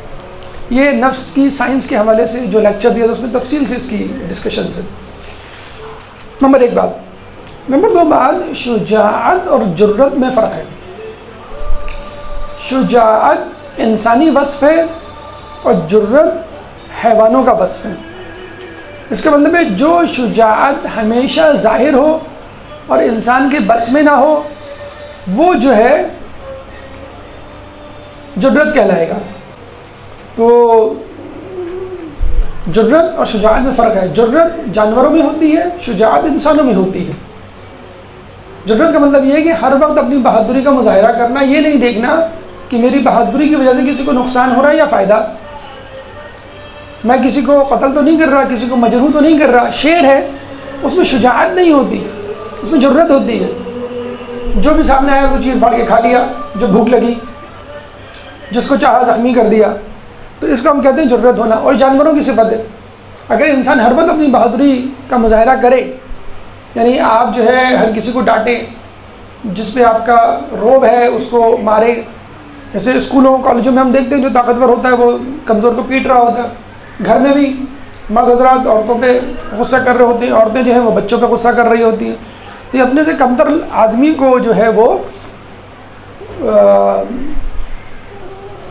یہ نفس کی سائنس کے حوالے سے جو لیکچر دیا تھا اس میں تفصیل سے اس کی ڈسکشن ہے. نمبر 1 بات. نمبر 2 بات، شجاعت اور جرت میں فرق ہے. شجاعت انسانی وصف ہے اور جرت حیوانوں کا وصف ہے. اس کا مطلب ہے جو شجاعت ہمیشہ ظاہر ہو اور انسان کے بس میں نہ ہو وہ جو ہے جرت کہلائے گا. تو جرت اور شجاعت میں فرق ہے. جرت جانوروں میں ہوتی ہے، شجاعت انسانوں میں ہوتی ہے. جرت کا مطلب یہ ہے کہ ہر وقت اپنی بہادری کا مظاہرہ کرنا، یہ نہیں دیکھنا کہ میری بہادری کی وجہ سے کسی کو نقصان ہو رہا ہے یا فائدہ. میں کسی کو قتل تو نہیں کر رہا، کسی کو مجروح تو نہیں کر رہا. شیر ہے اس میں شجاعت نہیں ہوتی، اس میں جرت ہوتی ہے. جو بھی سامنے آیا وہ چیز پھاڑ کے کھا لیا، جو بھوک لگی، جس کو چاہا زخمی کر دیا. تو اس کو ہم کہتے ہیں جرت ہونا. اور جانوروں کی صفت ہے. اگر انسان ہر وقت اپنی بہادری کا مظاہرہ کرے، یعنی آپ جو ہے ہر کسی کو ڈانٹے، جس پہ آپ کا روب ہے اس کو مارے. جیسے اسکولوں کالجوں میں ہم دیکھتے ہیں جو طاقتور ہوتا ہے وہ کمزور کو پیٹ رہا ہوتا ہے. گھر میں بھی مرد حضرات عورتوں پہ غصہ کر رہے ہوتے ہیں، عورتیں جو ہیں وہ بچوں پہ غصہ کر رہی ہوتی ہیں، تو یہ اپنے سے کمتر آدمی کو جو ہے وہ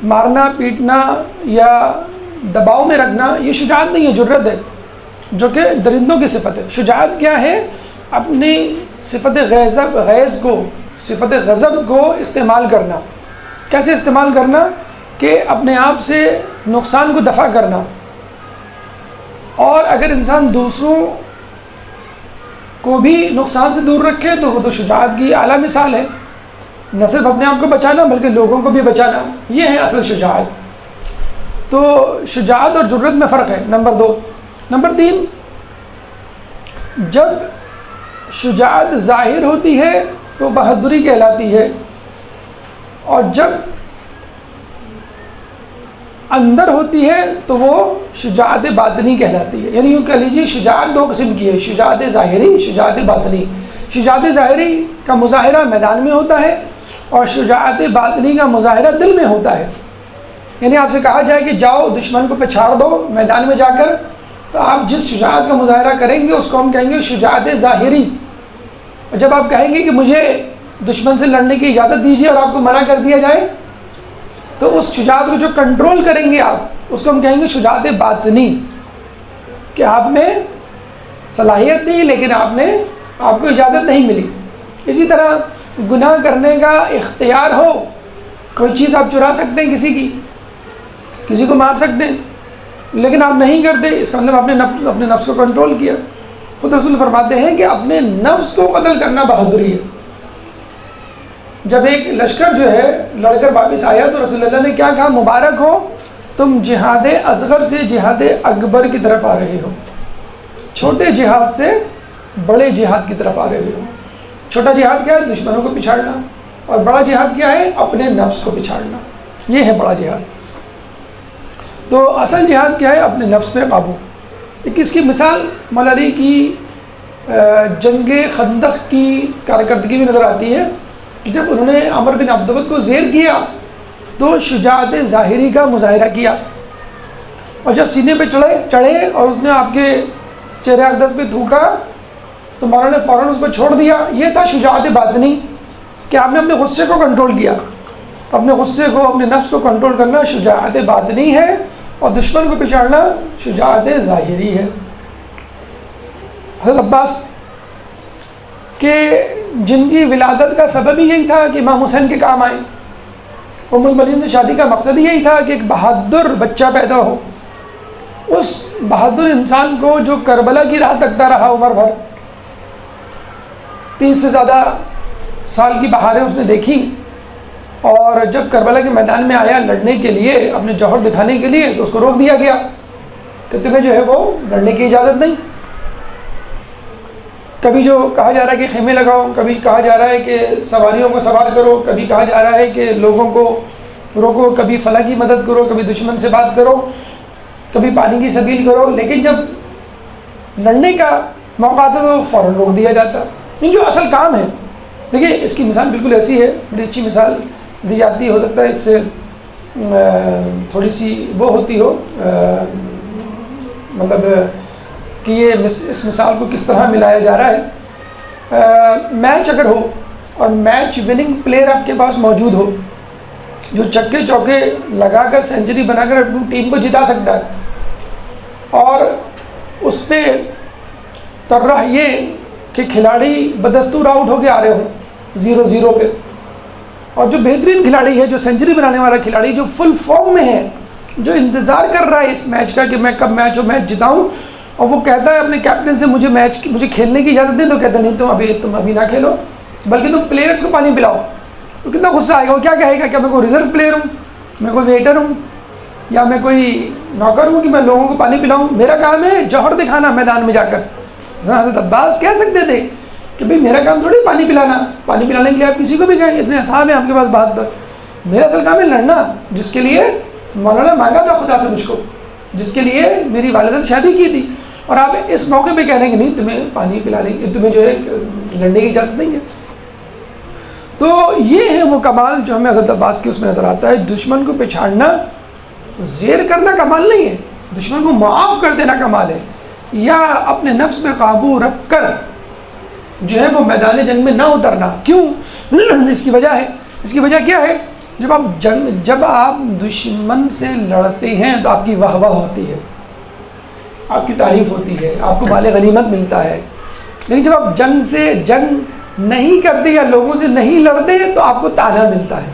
مارنا پیٹنا یا دباؤ میں رکھنا یہ شجاعت نہیں ہے، جرت ہے، جو کہ درندوں کی صفت ہے۔ شجاعت کیا ہے؟ اپنی صفت غیظ کو، صفت غضب کو استعمال کرنا۔ کیسے استعمال کرنا؟ کہ اپنے آپ سے نقصان کو دفع کرنا، اور اگر انسان دوسروں کو بھی نقصان سے دور رکھے تو وہ تو شجاعت کی اعلیٰ مثال ہے۔ نہ صرف اپنے آپ کو بچانا بلکہ لوگوں کو بھی بچانا، یہ ہے اصل شجاعت۔ تو شجاعت اور جرت میں فرق ہے، نمبر 2۔ نمبر 3، جب شجاعت ظاہر ہوتی ہے تو بہادری کہلاتی ہے، اور جب اندر ہوتی ہے تو وہ شجاعت باطنی کہلاتی ہے۔ یعنی یوں کہہ لیجیے شجاعت 2 قسم کی ہے، شجاعت ظاہری، شجاعت باطنی۔ شجاعت ظاہری کا مظاہرہ میدان میں ہوتا ہے، اور شجاعت باطنی کا مظاہرہ دل میں ہوتا ہے۔ یعنی آپ سے کہا جائے کہ جاؤ دشمن کو پچھاڑ دو میدان میں جا کر، تو آپ جس شجاعت کا مظاہرہ کریں گے اس کو ہم کہیں گے شجاعت ظاہری۔ اور جب آپ کہیں گے کہ مجھے دشمن سے لڑنے کی اجازت دیجیے اور آپ کو منع کر دیا جائے، تو اس شجاعت کو جو کنٹرول کریں گے آپ، اس کو ہم کہیں گے شجاعت باطنی، کہ آپ میں صلاحیت نہیں لیکن آپ کو اجازت نہیں ملی۔ اسی طرح گناہ کرنے کا اختیار ہو، کوئی چیز آپ چرا سکتے ہیں کسی کو مار سکتے ہیں، لیکن آپ نہیں کرتے، اس کا مطلب آپ نے اپنے نفس کو کنٹرول کیا۔ خود رسول فرماتے ہیں کہ اپنے نفس کو قتل کرنا بہادری ہے۔ جب ایک لشکر جو ہے لڑ کر واپس آیا تو رسول اللہ نے کیا کہا؟ مبارک ہو تم جہاد اصغر سے جہاد اکبر کی طرف آ رہے ہو، چھوٹے جہاد سے بڑے جہاد کی طرف آ رہے ہو۔ چھوٹا جہاد کیا ہے؟ دشمنوں کو پچھاڑنا، اور بڑا جہاد کیا ہے؟ اپنے نفس کو پچھاڑنا، یہ ہے بڑا جہاد۔ تو اصل جہاد کیا ہے؟ اپنے نفس پہ قابو۔ اس کی مثال مولا علی کی جنگ خندق کی کارکردگی میں نظر آتی ہے۔ جب انہوں نے عمر بن عبدود کو زیر کیا تو شجاعت ظاہری کا مظاہرہ کیا، اور جب سینے پہ چڑھے اور اس نے آپ کے چہرے اقدس پہ تھوکا تو مولانا نے فوراً اس کو چھوڑ دیا۔ یہ تھا شجاعت باطنی، کہ آپ نے اپنے غصے کو کنٹرول کیا۔ تو اپنے غصے کو، اپنے نفس کو کنٹرول کرنا شجاعت باطنی ہے، اور دشمن کو پچھاڑنا شجاعت ظاہری ہے۔ حضرت عباس کہ جن کی ولادت کا سبب ہی یہی تھا کہ امام حسین کے کام آئے، ام المؤمنین سے شادی کا مقصد ہی یہی تھا کہ ایک بہادر بچہ پیدا ہو، اس بہادر انسان کو جو کربلا کی راہ تکتا رہا عمر بھر، 30 سے زیادہ سال کی بہاریں اس نے دیکھی، اور جب کربلا کے میدان میں آیا لڑنے کے لیے، اپنے جوہر دکھانے کے لیے، تو اس کو روک دیا گیا کہ تمہیں جو ہے وہ لڑنے کی اجازت نہیں۔ کبھی جو کہا جا رہا ہے کہ خیمے لگاؤ، کبھی کہا جا رہا ہے کہ سواریوں کو سوار کرو، کبھی کہا جا رہا ہے کہ لوگوں کو روکو، کبھی فلاں کی مدد کرو، کبھی دشمن سے بات کرو، کبھی پانی کی سبیل کرو، لیکن جب لڑنے کا موقع آتا تو فوراً روک دیا جاتا۔ یہ جو اصل کام ہے، دیکھیے اس کی مثال بالکل ایسی ہے، بڑی اچھی مثال دی جاتی، ہو سکتا ہے اس سے تھوڑی سی وہ ہوتی ہو، مطلب کہ یہ اس مثال کو کس طرح ملایا جا رہا ہے۔ میچ اگر ہو اور میچ وننگ پلیئر آپ کے پاس موجود ہو، جو چکے چوکے لگا کر سینچری بنا کر اپنی ٹیم کو جتا سکتا ہے، اور اس پہ طرح یہ کہ کھلاڑی بدستور آؤٹ ہو کے آ رہے ہوں 0-0 پہ، اور جو بہترین کھلاڑی ہے، جو سینچری بنانے والا کھلاڑی، جو فل فارم میں ہے، جو انتظار کر رہا ہے اس میچ کا کہ میں کب میچ جتاؤں، اور وہ کہتا ہے اپنے کیپٹن سے مجھے کھیلنے کی اجازت دیں، تو کہتا نہیں تم ابھی نہ کھیلو، بلکہ تم پلیئرز کو پانی پلاؤ۔ تو کتنا غصہ آئے گا، وہ کیا کہے گا؟ کیا میں کوئی ریزرو پلیئر ہوں، میں کوئی ویٹر ہوں، یا میں کوئی نوکر ہوں کہ میں لوگوں کو پانی پلاؤں؟ میرا کام ہے جوہر دکھانا میدان میں جا کر۔ حضرت عباس کہہ سکتے تھے کہ بھئی میرا کام تھوڑی پانی پلانا، پانی پلانے کے لیے آپ کسی کو بھی کہیں، اتنے اصحاب ہیں آپ کے پاس بہادر، میرا اصل کام ہے لڑنا، جس کے لیے مولانا مانگا تھا خدا سے مجھ کو، جس کے لیے میری والدہ سے شادی کی تھی، اور آپ اس موقع پہ کہہ رہے ہیں کہ نہیں تمہیں پانی پلانے کی، تمہیں جو ہے لڑنے کی اجازت نہیں ہے۔ تو یہ ہے وہ کمال جو ہمیں حضرت عباس کی اس میں نظر آتا ہے۔ دشمن کو پچھاڑنا، زیر کرنا کمال نہیں ہے، دشمن کو معاف کر دینا کمال ہے، یا اپنے نفس پہ قابو رکھ کر جو ہے وہ میدان جنگ میں نہ اترنا. کیوں؟ اس کی وجہ ہے. اس کی وجہ کیا ہے؟ جب آپ دشمن سے لڑتے ہیں تو آپ کی واہ واہ ہوتی ہے، آپ کی تعریف ہوتی ہے، آپ کو مال غنیمت ملتا ہے. لیکن جب آپ جنگ نہیں کرتے یا لوگوں سے نہیں لڑتے تو آپ کو طعنہ ملتا ہے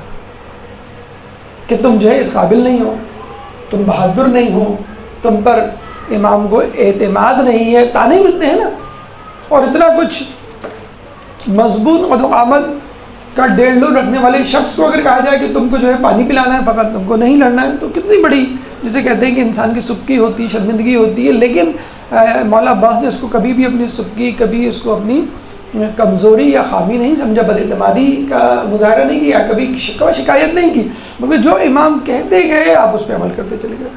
کہ تم جو ہے اس قابل نہیں ہو، تم بہادر نہیں ہو، تم پر امام کو اعتماد نہیں ہے. طعنے ملتے ہیں نا. اور اتنا کچھ مضبوط قد آمد کا 1.5 لو رکھنے والے شخص کو اگر کہا جائے کہ تم کو جو ہے پانی پلانا ہے فقط، تم کو نہیں لڑنا ہے، تو کتنی بڑی، جسے کہتے ہیں کہ انسان کی سبکی ہوتی ہے، شرمندگی ہوتی ہے. لیکن مولا عباس نے اس کو کبھی بھی اپنی سبکی، کبھی اس کو اپنی کمزوری یا خامی نہیں سمجھا، بد اعتمادی کا مظاہرہ نہیں کیا، کبھی شکایت نہیں کی، بلکہ جو امام کہتے گئے آپ اس پہ عمل کرتے چلے گئے.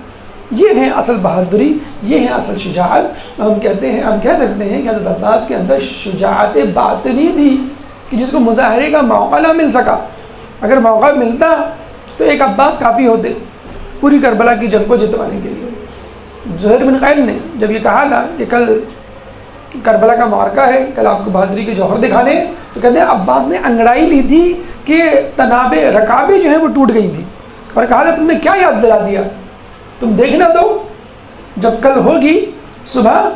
یہ ہے اصل بہادری، یہ ہے اصل شجاعت. ہم کہہ سکتے ہیں کہ حضرت عباس کے اندر شجاعت باطنی تھی کہ جس کو مظاہرے کا موقع نہ مل سکا. اگر موقع ملتا تو ایک عباس کافی ہوتے پوری کربلا کی جنگ کو جتوانے کے لیے. زہیر بن قیل نے جب یہ کہا تھا کہ کل کربلا کا معرکہ ہے، کل آپ کو بہادری کے جوہر دکھانے، تو کہتے ہیں عباس نے انگڑائی لی تھی کہ رکابیں جو ہیں وہ ٹوٹ گئی تھی، اور کہا تھا تم نے کیا یاد دلا دیا، تم دیکھنا تو جب کل ہوگی صبح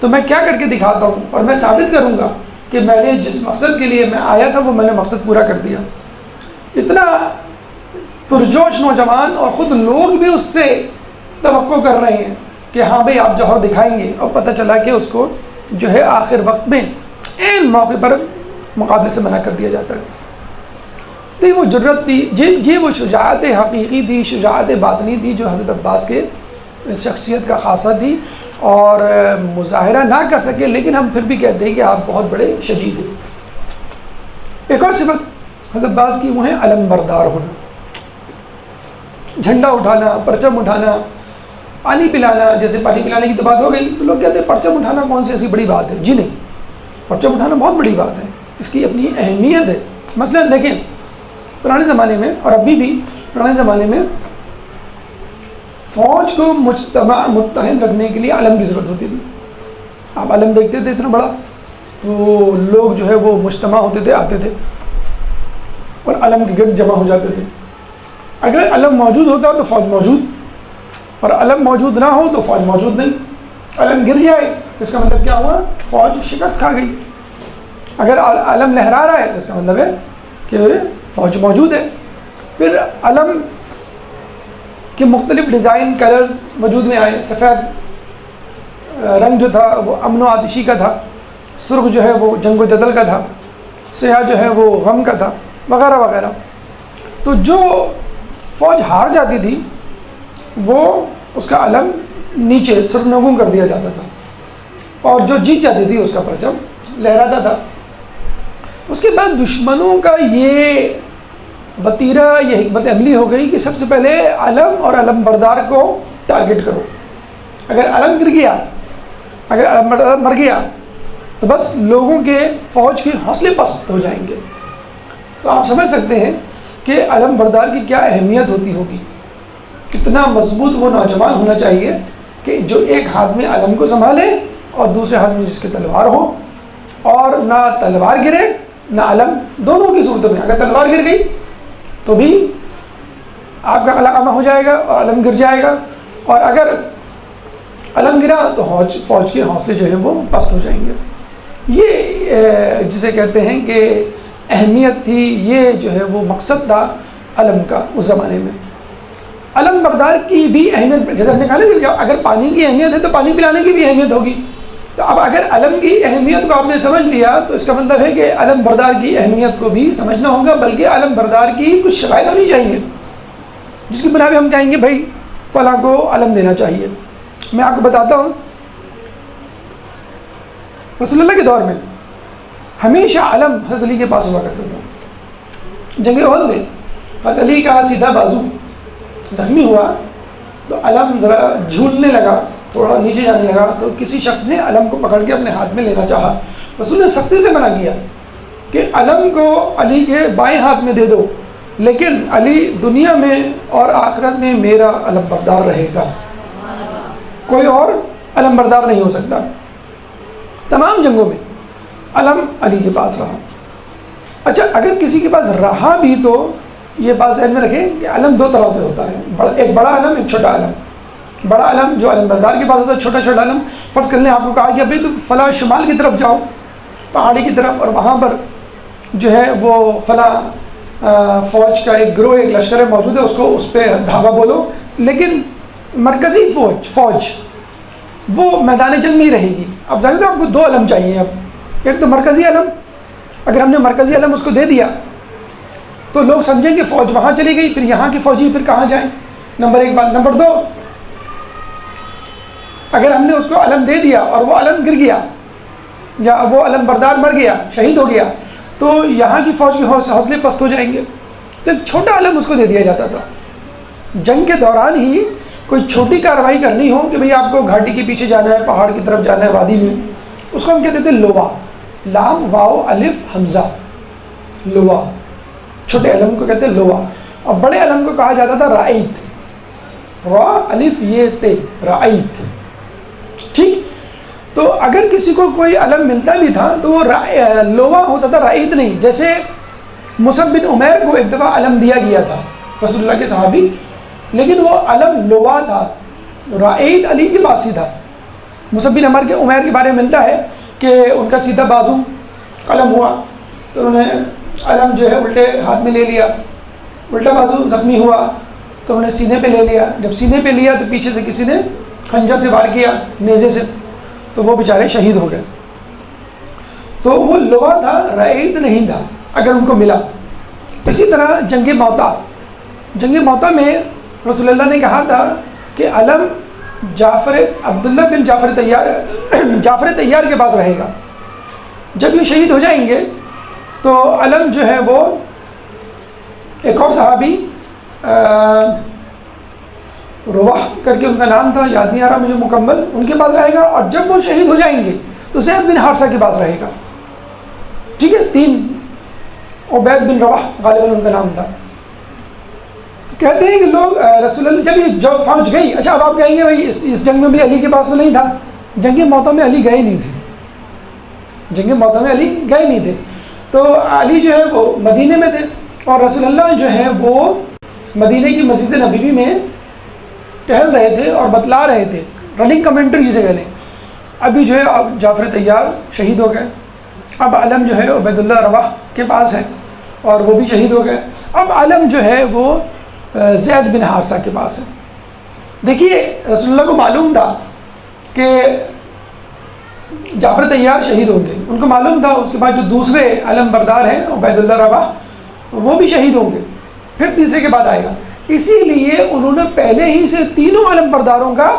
تو میں کیا کر کے دکھاتا ہوں، اور میں ثابت کروں گا کہ میں نے جس مقصد کے لیے میں آیا تھا وہ میں نے مقصد پورا کر دیا. اتنا پرجوش نوجوان، اور خود لوگ بھی اس سے توقع کر رہے ہیں کہ ہاں بھئی آپ جوہر دکھائیں گے، اور پتہ چلا کہ اس کو جو ہے آخر وقت میں عین موقع پر مقابلے سے منع کر دیا جاتا ہے. تو یہ وہ جرت تھی، یہ وہ شجاعت حقیقی تھی، شجاعت باطنی تھی جو حضرت عباس کے شخصیت کا خاصہ تھی، اور مظاہرہ نہ کر سکے لیکن ہم پھر بھی کہتے ہیں کہ آپ بہت بڑے شجید ہیں. ایک اور صفت حضرت عباس کی وہ ہے علم بردار ہونا، جھنڈا اٹھانا، پرچم اٹھانا، پانی پلانا. جیسے پانی پلانے کی تو بات ہو گئی تو لوگ کہتے ہیں پرچم اٹھانا کون سی ایسی بڑی بات ہے. جی نہیں، پرچم اٹھانا بہت بڑی بات ہے، اس کی اپنی اہمیت ہے. مثلا دیکھیں پرانے زمانے میں اور ابھی بھی پرانے زمانے میں فوج کو متحد رکھنے کے لیے علم کی ضرورت ہوتی تھی. آپ علم دیکھتے تھے اتنا بڑا تو لوگ جو ہے وہ مجتمع ہوتے تھے، آتے تھے اور علم کے گرد جمع ہو جاتے تھے. اگر علم موجود ہوتا تو فوج موجود، اور علم موجود نہ ہو تو فوج موجود نہیں. علم گر جائے تو اس کا مطلب کیا ہوا؟ فوج شکست کھا گئی. اگر علم لہرا رہا ہے تو اس کا مطلب ہے کہ فوج موجود ہے. پھر علم کے مختلف ڈیزائن، کلرز وجود میں آئے. سفید رنگ جو تھا وہ امن و آتشی کا تھا، سرخ جو ہے وہ جنگ و جدل کا تھا، سیاہ جو ہے وہ غم کا تھا، وغیرہ وغیرہ. تو جو فوج ہار جاتی تھی وہ اس کا علم نیچے سرنگوں کر دیا جاتا تھا، اور جو جیت جاتی تھی اس کا پرچم لہراتا تھا. اس کے بعد دشمنوں کا یہ وتیرہ، یہ حکمت عملی ہو گئی کہ سب سے پہلے علم اور علم بردار کو ٹارگٹ کرو. اگر علم گر گیا، اگر علم بردار مر گیا تو بس لوگوں کے، فوج کے حوصلے پست ہو جائیں گے. تو آپ سمجھ سکتے ہیں کہ علم بردار کی کیا اہمیت ہوتی ہوگی، کتنا مضبوط وہ نوجوان ہونا چاہیے کہ جو ایک ہاتھ میں علم کو سنبھالے اور دوسرے ہاتھ میں جس کے تلوار ہو، اور نہ تلوار گرے نہ علم، دونوں کی صورت میں. اگر تلوار گر گئی تو بھی آپ کا قلعہ ہو جائے گا اور علم گر جائے گا، اور اگر علم گرا تو فوج کے حوصلے جو ہیں وہ پست ہو جائیں گے. یہ جسے کہتے ہیں کہ اہمیت تھی، یہ جو ہے وہ مقصد تھا علم کا اس زمانے میں. علم بردار کی بھی اہمیت، جیسے ہم نے کہا نا کہ اگر پانی کی اہمیت ہے تو پانی پلانے کی بھی اہمیت ہوگی. تو اب اگر علم کی اہمیت کو آپ نے سمجھ لیا تو اس کا مطلب ہے کہ علم بردار کی اہمیت کو بھی سمجھنا ہوگا، بلکہ علم بردار کی کچھ شرائط ہونی چاہیے جس کی بنا پہ ہم کہیں گے بھائی فلاں کو علم دینا چاہیے. میں آپ کو بتاتا ہوں، رسول اللہ کے دور میں ہمیشہ علم حضرت علی کے پاس ہوا کرتا تھا. جنگ احد میں حضرت علی کا سیدھا بازو زخمی ہوا تو علم ذرا جھولنے لگا، تھوڑا نیچے جانے لگا، تو کسی شخص نے علم کو پکڑ کے اپنے ہاتھ میں لینا چاہا. رسول نے سختی سے منع کیا کہ علم کو علی کے بائیں ہاتھ میں دے دو، لیکن علی دنیا میں اور آخرت میں میرا علم بردار رہے گا. کوئی اور علم بردار نہیں ہو سکتا. تمام جنگوں میں علم علی کے پاس رہا. اچھا اگر کسی کے پاس رہا بھی تو یہ بات ذہن میں رکھیں کہ علم دو طرح سے ہوتا ہے، ایک بڑا علم، ایک چھوٹا علم. بڑا علم جو علم بردار کے پاس ہوتا ہے، چھوٹا چھوٹا علم فرض کر لیں آپ کو کہا کہ ابھی تم فلاں شمال کی طرف جاؤ، پہاڑی کی طرف، اور وہاں پر جو ہے وہ فلاں فوج کا ایک گروہ، ایک لشکر موجود ہے، اس پہ دھاوا بولو. لیکن مرکزی فوج وہ میدان جنگ میں ہی رہے گی. اب ظاہر ہے آپ کو دو علم چاہیے. اب ایک تو مرکزی علم، اگر ہم نے مرکزی علم اس کو دے دیا تو لوگ سمجھیں کہ فوج وہاں چلی گئی، پھر یہاں کی فوجی پھر کہاں جائیں. نمبر ایک بات. نمبر دو، اگر ہم نے اس کو علم دے دیا اور وہ علم گر گیا یا وہ علم بردار مر گیا، شہید ہو گیا، تو یہاں کی فوج کے حوصلے پست ہو جائیں گے. تو ایک چھوٹا علم اس کو دے دیا جاتا تھا. جنگ کے دوران ہی کوئی چھوٹی کارروائی کرنی ہو کہ بھئی آپ کو گھاٹی کے پیچھے جانا ہے، پہاڑ کی طرف جانا ہے، وادی میں، اس کو ہم کہتے تھے لوا. لام واو الف حمزہ، لوا. چھوٹے علم کو کہتے ہیں لوا. اور بڑے علم کو کہا جاتا تھا رائت، را الف یہ تے، رائت. ٹھیک. تو اگر کسی کو کوئی علم ملتا بھی تھا تو وہ لوا ہوتا تھا، رائت نہیں. جیسے مصعب بن عمیر کو ایک دفعہ علم دیا گیا تھا، رسول اللہ کے صحابی، لیکن وہ علم لوا تھا، رائت علی کے پاس ہی تھا. مصعب بن عمیر کے بارے میں ملتا ہے کہ ان کا سیدھا بازو قلم ہوا تو انہوں نے علم جو ہے الٹے ہاتھ میں لے لیا، الٹا بازو زخمی ہوا تو انہوں نے سینے پہ لے لیا. جب سینے پہ لیا تو پیچھے سے کسی نے خنجر سے وار کیا، نیزے سے، تو وہ بیچارے شہید ہو گئے. تو وہ لوا تھا، رائت نہیں تھا اگر ان کو ملا. اسی طرح جنگ موتا میں رسول اللہ نے کہا تھا کہ علم عبداللہ بن جعفر طیار کے پاس رہے گا. جب یہ شہید ہو جائیں گے تو علم جو ہے وہ ایک اور صحابی رواح کر کے ان کا نام تھا، یاد نہیں آ رہا مجھے مکمل، ان کے پاس رہے گا. اور جب وہ شہید ہو جائیں گے تو زید بن حارثہ کے پاس رہے گا. ٹھیک ہے. 3 عبید بن رواح غالباً ان کا نام تھا. کہتے ہیں کہ لوگ رسول اللہ جب یہ فوج گئی، اچھا اب آپ کہیں گے بھائی اس جنگ میں بھی علی کے پاس تو نہیں تھا. جنگ موتا میں علی گئے نہیں تھے. تو علی جو ہے وہ مدینے میں تھے اور رسول اللہ جو ہے وہ مدینے کی مسجد نبوی میں ٹہل رہے تھے اور بتلا رہے تھے، رننگ کمنٹری جسے کہہ لیں. ابھی جو ہے اب جعفر طیار شہید ہو گئے، اب علم جو ہے عبید اللہ رواح کے پاس ہے اور وہ بھی شہید ہو گئے. اب علم جو ہے وہ زید بن حارثہ کے پاس ہے. دیکھیے رسول اللہ کو معلوم تھا کہ جعفر طیار شہید ہوں گے، ان کو معلوم تھا اس کے بعد جو دوسرے علم بردار ہیں عبید اللہ رواح وہ بھی شہید ہوں گے، پھر تیسرے کے بعد آئے گا. اسی لیے انہوں نے پہلے ہی سے تینوں علم برداروں کا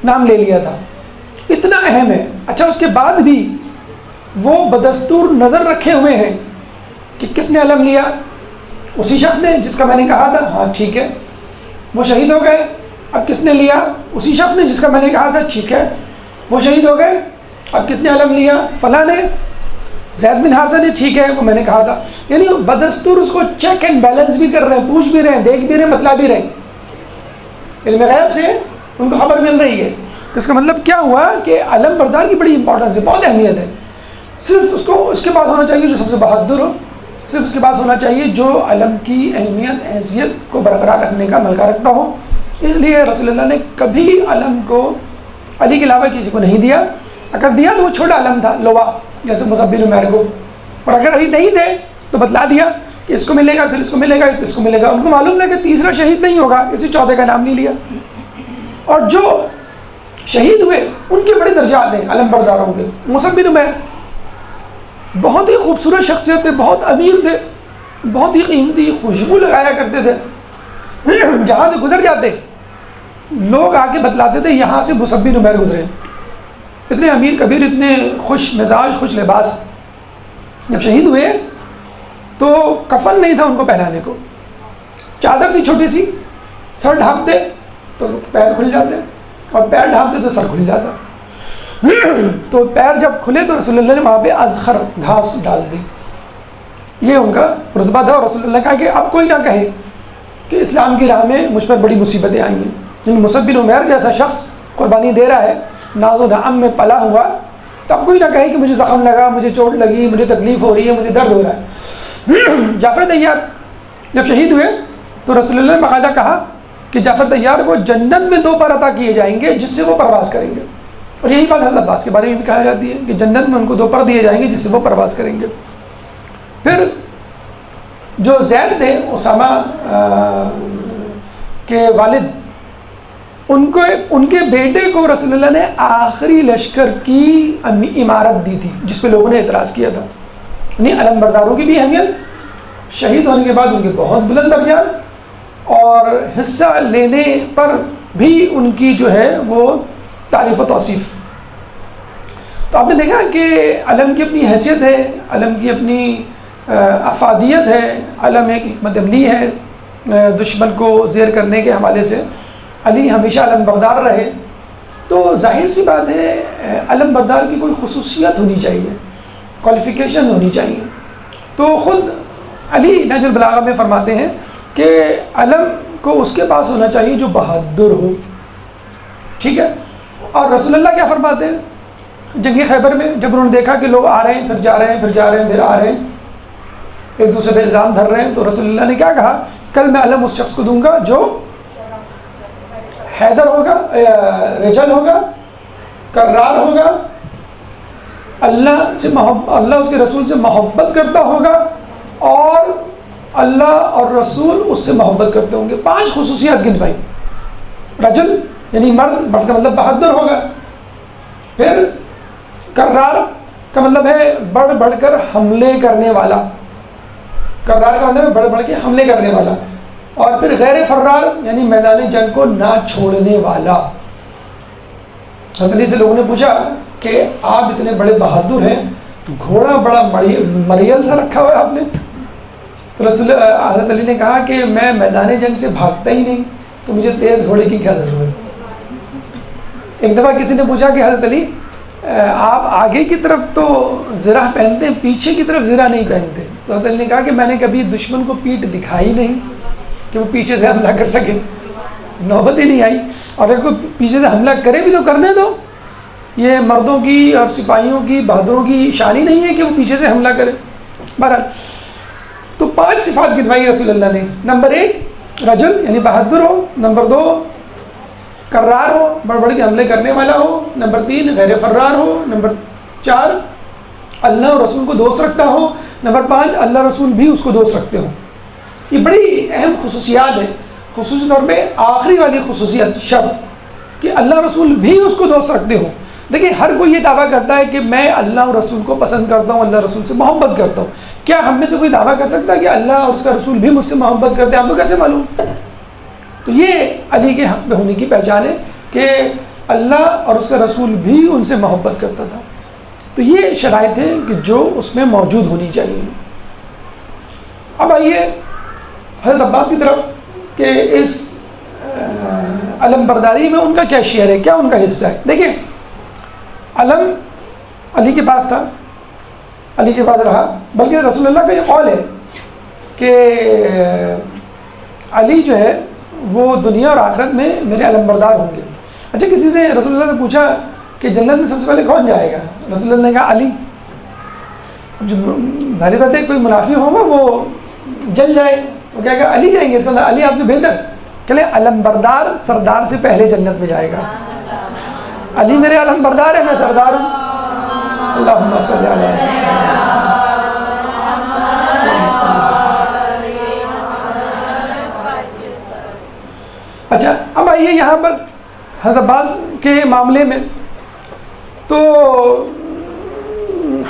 نام لے لیا تھا. اتنا اہم ہے. اچھا اس کے بعد بھی وہ بدستور نظر رکھے ہوئے ہیں کہ کس نے علم لیا، اسی شخص نے جس کا میں نے کہا تھا، ہاں ٹھیک ہے وہ شہید ہو گئے. اب کس نے لیا، اسی شخص نے جس کا میں نے کہا تھا، ٹھیک ہے وہ شہید ہو گئے. اب کس نے علم لیا، فلاں نے، زید بن حارثہ نے، ٹھیک ہے وہ میں نے کہا تھا. یعنی بدستور اس کو چیک اینڈ بیلنس بھی کر رہے ہیں، پوچھ بھی رہے ہیں، دیکھ بھی رہے ہیں، بتلا بھی رہے ہیں. علم غیب سے ان کو خبر مل رہی ہے. تو اس کا مطلب کیا ہوا کہ علم بردار کی بڑی امپورٹنس ہے، بہت اہمیت ہے. صرف اس کے پاس ہونا چاہیے جو سب سے بہادر ہو، صرف اس کے پاس ہونا چاہیے جو علم کی اہمیت حیثیت کو برقرار رکھنے کا ملکہ رکھتا ہو. اس لیے رسول اللہ نے کبھی علم کو علی کے علاوہ کسی کو نہیں دیا. اگر دیا تو وہ چھوٹا علم تھا، لوا، جیسے مصعب بن عمیر کو. اور اگر علی نہیں تھے تو بتلا دیا کہ اس کو ملے گا، پھر اس کو ملے گا، اس کو ملے گا. ان کو معلوم تھا کہ تیسرا شہید نہیں ہوگا، اسی چوتھے کا نام نہیں لیا. اور جو شہید ہوئے ان کے بڑے درجات ہیں علم برداروں کے. مصعب بن عمیر بہت ہی خوبصورت شخصیت تھے، بہت امیر تھے، بہت ہی قیمتی خوشبو لگایا کرتے تھے. جہاں سے گزر جاتے لوگ آ کے بتلاتے تھے یہاں سے مصعب بن عمیر گزرے. اتنے امیر کبیر، اتنے خوش مزاج، خوش لباس. جب شہید ہوئے تو کفن نہیں تھا ان کو پہنانے کو، چادر تھی چھوٹی سی، سر ڈھانپتے تو پیر کھل جاتے اور پیر ڈھانپتے تو سر کھل جاتا. تو پیر جب کھلے تو رسول اللہ نے وہاں پہ ازخر گھاس ڈال دی. یہ ان کا رتبہ تھا. اور رسول اللہ کہا کہ اب کوئی نہ کہے کہ اسلام کی راہ میں مجھ پر بڑی مصیبتیں آئی ہیں. مصعب بن عمیر جیسا شخص قربانی دے رہا ہے، ناز و نعم میں پلا ہوا، تو اب کوئی نہ کہے کہ مجھے زخم لگا، مجھے چوٹ لگی، مجھے تکلیف ہو رہی ہے، مجھے درد ہو رہا ہے۔ جعفر طیار جب شہید ہوئے تو رسول اللہ نے باقاعدہ کہا کہ جعفر طیار کو جنت میں 2 پر عطا کیے جائیں گے جس سے وہ پرواز کریں گے، اور یہی بات حضرت عباس کے بارے میں بھی کہا جاتی ہے کہ جنت میں ان کو 2 پر دیے جائیں گے جس سے وہ پرواز کریں گے۔ پھر جو زید تھے اسامہ کے والد، ان کے بیٹے کو رسول اللہ نے آخری لشکر کی امارت دی تھی جس پہ لوگوں نے اعتراض کیا تھا، یعنی علم برداروں کی بھی اہمیت، شہید ہونے کے بعد ان کے بہت بلند درجات، اور حصہ لینے پر بھی ان کی جو ہے وہ تعریف و توصیف۔ تو آپ نے دیکھا کہ علم کی اپنی حیثیت ہے، علم کی اپنی افادیت ہے، علم ایک حکمت عملی ہے دشمن کو زیر کرنے کے حوالے سے۔ علی ہمیشہ علم بردار رہے، تو ظاہر سی بات ہے علم بردار کی کوئی خصوصیت ہونی چاہیے، کوالیفیکیشن ہونی چاہیے۔ تو خود علی نہج البلاغہ میں فرماتے ہیں کہ علم کو اس کے پاس ہونا چاہیے جو بہادر ہو، ٹھیک ہے۔ اور رسول اللہ کیا فرماتے ہیں جنگ خیبر میں، جب انہوں نے دیکھا کہ لوگ آ رہے ہیں پھر جا رہے ہیں، پھر جا رہے ہیں پھر آ رہے ہیں، ایک دوسرے پہ الزام دھر رہے ہیں، تو رسول اللہ نے کیا کہا، کل میں علم اس شخص کو دوں گا جو حیدر ہوگا، رجل ہوگا، کرار ہوگا، اللہ سے اللہ اس کے رسول سے محبت کرتا ہوگا، اور اللہ اور رسول اس سے محبت کرتے ہوں گے۔ 5 خصوصیات گن بھائی۔ رجل یعنی مرد کا مطلب بہادر ہوگا، پھر کرار کا مطلب ہے بڑھ بڑھ کر حملے کرنے والا، کرار کا مطلب ہے بڑھ بڑھ کے حملے کرنے والا، اور پھر غیر فرار یعنی میدان جنگ کو نہ چھوڑنے والا۔ حضرت علی سے لوگوں نے پوچھا کہ آپ اتنے بڑے بہادر ہیں، گھوڑا بڑا مریل سا رکھا ہوا ہے آپ نے، تو حضرت علی نے کہا کہ میں میدان جنگ سے بھاگتا ہی نہیں، تو مجھے تیز گھوڑے کی کیا ضرورت۔ ایک دفعہ کسی نے پوچھا کہ حضرت علی آپ آگے کی طرف تو زرہ پہنتے ہیں، پیچھے کی طرف زرہ نہیں پہنتے، تو حضرت علی نے کہا کہ میں نے کبھی دشمن کو پیٹھ دکھائی نہیں کہ وہ پیچھے سے حملہ کر سکے، نوبت ہی نہیں آئی، اور اگر کوئی پیچھے سے حملہ کرے بھی تو کرنے دو، یہ مردوں کی اور سپاہیوں کی بہادروں کی شان ہی نہیں ہے کہ وہ پیچھے سے حملہ کرے۔ بہرحال تو 5 صفات گنوائی رسول اللہ نے۔ نمبر 1 رجل یعنی بہادر ہو، نمبر 2 کرار ہو، بڑھ بڑھ کے حملے کرنے والا ہو، نمبر 3 غیر فرار ہو، نمبر 4 اللہ اور رسول کو دوست رکھتا ہو، نمبر 5 اللہ رسول بھی اس کو دوست رکھتے ہوں۔ یہ بڑی اہم خصوصیات ہیں، خصوصی طور پہ آخری والی خصوصیت شرط کہ اللہ رسول بھی اس کو دوست رکھتے ہوں۔ دیکھیں ہر کوئی یہ دعویٰ کرتا ہے کہ میں اللہ اور رسول کو پسند کرتا ہوں، اللہ رسول سے محبت کرتا ہوں، کیا ہم میں سے کوئی دعویٰ کر سکتا ہے کہ اللہ اور اس کا رسول بھی مجھ سے محبت کرتے ہیں؟ آپ کو کیسے معلوم؟ تو یہ علی کے حق میں ہونے کی پہچان ہے کہ اللہ اور اس کا رسول بھی ان سے محبت کرتا تھا۔ تو یہ شرائط ہیں کہ جو اس میں موجود ہونی چاہیے۔ اب آئیے حضرت عباس کی طرف کہ اس علم برداری میں ان کا کیا شیئر ہے، کیا ان کا حصہ ہے۔ دیکھیں علم علی کے پاس تھا، علی کے پاس رہا، بلکہ رسول اللہ کا یہ قول ہے کہ علی جو ہے وہ دنیا اور آخرت میں میرے علم بردار ہوں گے۔ اچھا کسی سے رسول اللہ سے پوچھا کہ جنت میں سب سے پہلے کون جائے گا؟ رسول اللہ نے کہا علی۔ جو ظاہر بات ہے کوئی منافع ہوگا وہ جل جائے، وہ کہے گا علی جائیں گے، اس کا علی آپ سے بہتر، کہ علم بردار سردار سے پہلے جنت میں جائے گا۔ علی میرے علم بردار ہے، میں سردار ہوں۔ اللہم صلی علی۔ اچھا اب آئیے یہاں پر حضرت عباس کے معاملے میں، تو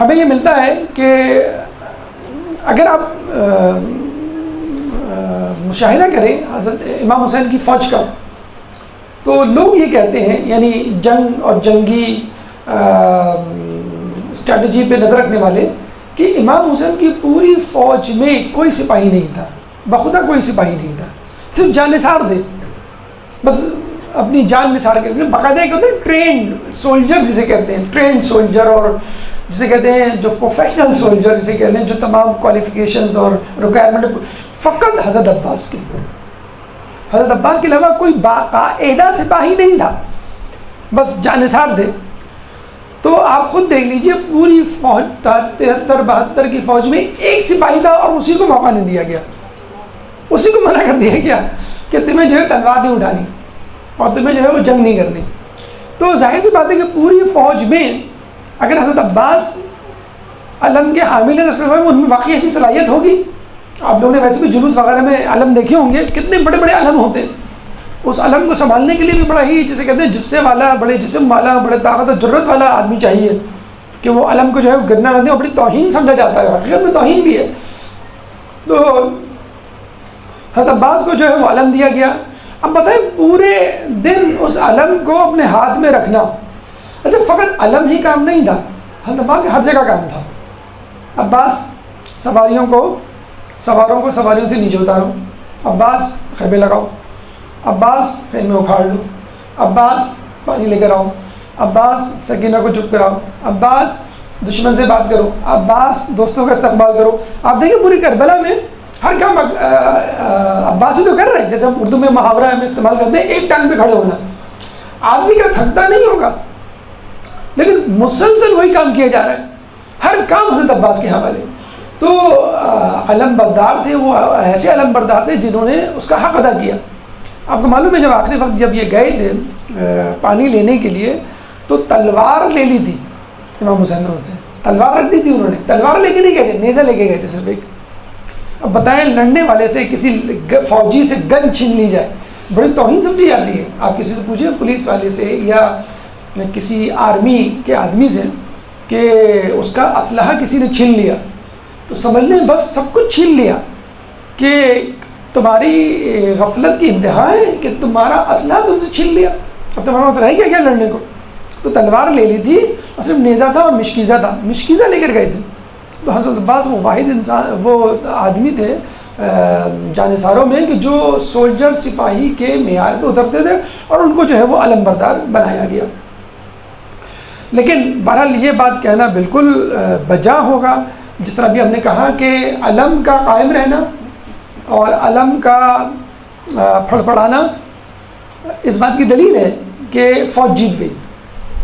ہمیں یہ ملتا ہے کہ اگر آپ مشاہدہ کریں حضرت امام حسین کی فوج کا، تو لوگ یہ کہتے ہیں، یعنی جنگ اور جنگی اسٹریٹجی پہ نظر رکھنے والے، کہ امام حسین کی پوری فوج میں کوئی سپاہی نہیں تھا، بخدا کوئی سپاہی نہیں تھا، صرف جان نثار تھے، بس اپنی جان نثار کے لیے باقاعدہ ایک ہوتے ہیں ٹرینڈ سولجر جسے کہتے ہیں، ٹرینڈ سولجر، اور جسے کہتے ہیں جو پروفیشنل سولجر جسے کہتے ہیں، جو تمام کوالیفیکیشنز اور ریکوائرمنٹ فقط حضرت عباس کی۔ حضرت عباس کے علاوہ کوئی باقاعدہ سپاہی نہیں تھا، بس جانثار تھے. تو آپ خود دیکھ لیجئے پوری فوج 73-72 کی فوج میں ایک سپاہی تھا اور اسی کو موقع نہیں دیا گیا، اسی کو منع کر دیا گیا کہ تمہیں جو ہے تلوار نہیں اٹھانی اور تمہیں جو ہے وہ جنگ نہیں کرنی. تو ظاہر سی بات ہے کہ پوری فوج میں اگر حضرت عباس علم کے حامل ہیں تو ان میں واقعی ایسی صلاحیت ہوگی. آپ لوگوں نے ویسے بھی جلوس وغیرہ میں علم دیکھے ہوں گے، کتنے بڑے بڑے علم ہوتے ہیں. اس علم کو سنبھالنے کے لیے بھی بڑا ہی جسے کہتے ہیں جسے والا، بڑے جسم والا، بڑے طاقت و جرت والا آدمی چاہیے کہ وہ علم کو جو ہے گرنا نہ دے. اور بڑی توہین سمجھا جاتا ہے، حقیقت میں توہین بھی ہے. تو حضرت عباس کو جو ہے وہ علم دیا گیا. اب بتائیں پورے دن اس علم کو اپنے ہاتھ میں رکھنا. اچھا فقط علم ہی کام نہیں تھا، حضرت عباس کا ہر جگہ کام تھا. عباس سواروں کو سواریوں سے نیچے اتارو، عباس خیمے لگاؤ، عباس خیمے اکھاڑ لو، عباس پانی لے کر آؤ، عباس سکینہ کو چپ کراؤ، عباس دشمن سے بات کرو، عباس دوستوں کا استقبال کرو. آپ دیکھیں پوری کربلا میں ہر کام عباس ہی تو کر رہے ہیں. جیسے ہم اردو میں محاورہ ہم استعمال کرتے ہیں ایک ٹانگ پہ کھڑے ہونا. آدمی کا تھکتا نہیں ہوگا لیکن مسلسل وہی کام کیا جا رہا ہے، ہر کام حضرت عباس کے حوالے. تو علم بردار تھے، وہ ایسے علم بردار تھے جنہوں نے اس کا حق ادا کیا. آپ کو معلوم ہے جب آخری وقت جب یہ گئے تھے پانی لینے کے لیے تو تلوار لے لی تھی امام حسین سے، تلوار رکھ دی تھی انہوں نے. تلوار لے کے نہیں گئے تھے، نیزہ لے کے گئے تھے صرف ایک. اب بتائیں لڑنے والے سے کسی فوجی سے گن چھین لی جائے، بڑی توہین سمجھی جاتی ہے. آپ کسی سے پوچھیں پولیس والے سے یا کسی آرمی کے آدمی سے کہ اس کا اسلحہ کسی نے چھین لیا تو سمجھ لیں بس سب کچھ چھین لیا، کہ تمہاری غفلت کی انتہا ہے کہ تمہارا اسلحہ تم سے چھین لیا، اب تمہارا مسئلہ ہے کیا لڑنے کو. تو تلوار لے لی تھی اور صرف نیزہ تھا اور مشکیزہ تھا، مشکیزہ لے کر گئے تھے. تو حضرت عباس وہ واحد انسان، وہ آدمی تھے جانثاروں میں کہ جو سولجر سپاہی کے معیار پہ اترتے تھے اور ان کو جو ہے وہ علم بردار بنایا گیا. لیکن بہرحال یہ بات کہنا بالکل بجا ہوگا، جس طرح بھی ہم نے کہا کہ علم کا قائم رہنا اور علم کا پھڑپڑانا اس بات کی دلیل ہے کہ فوج جیت گئی،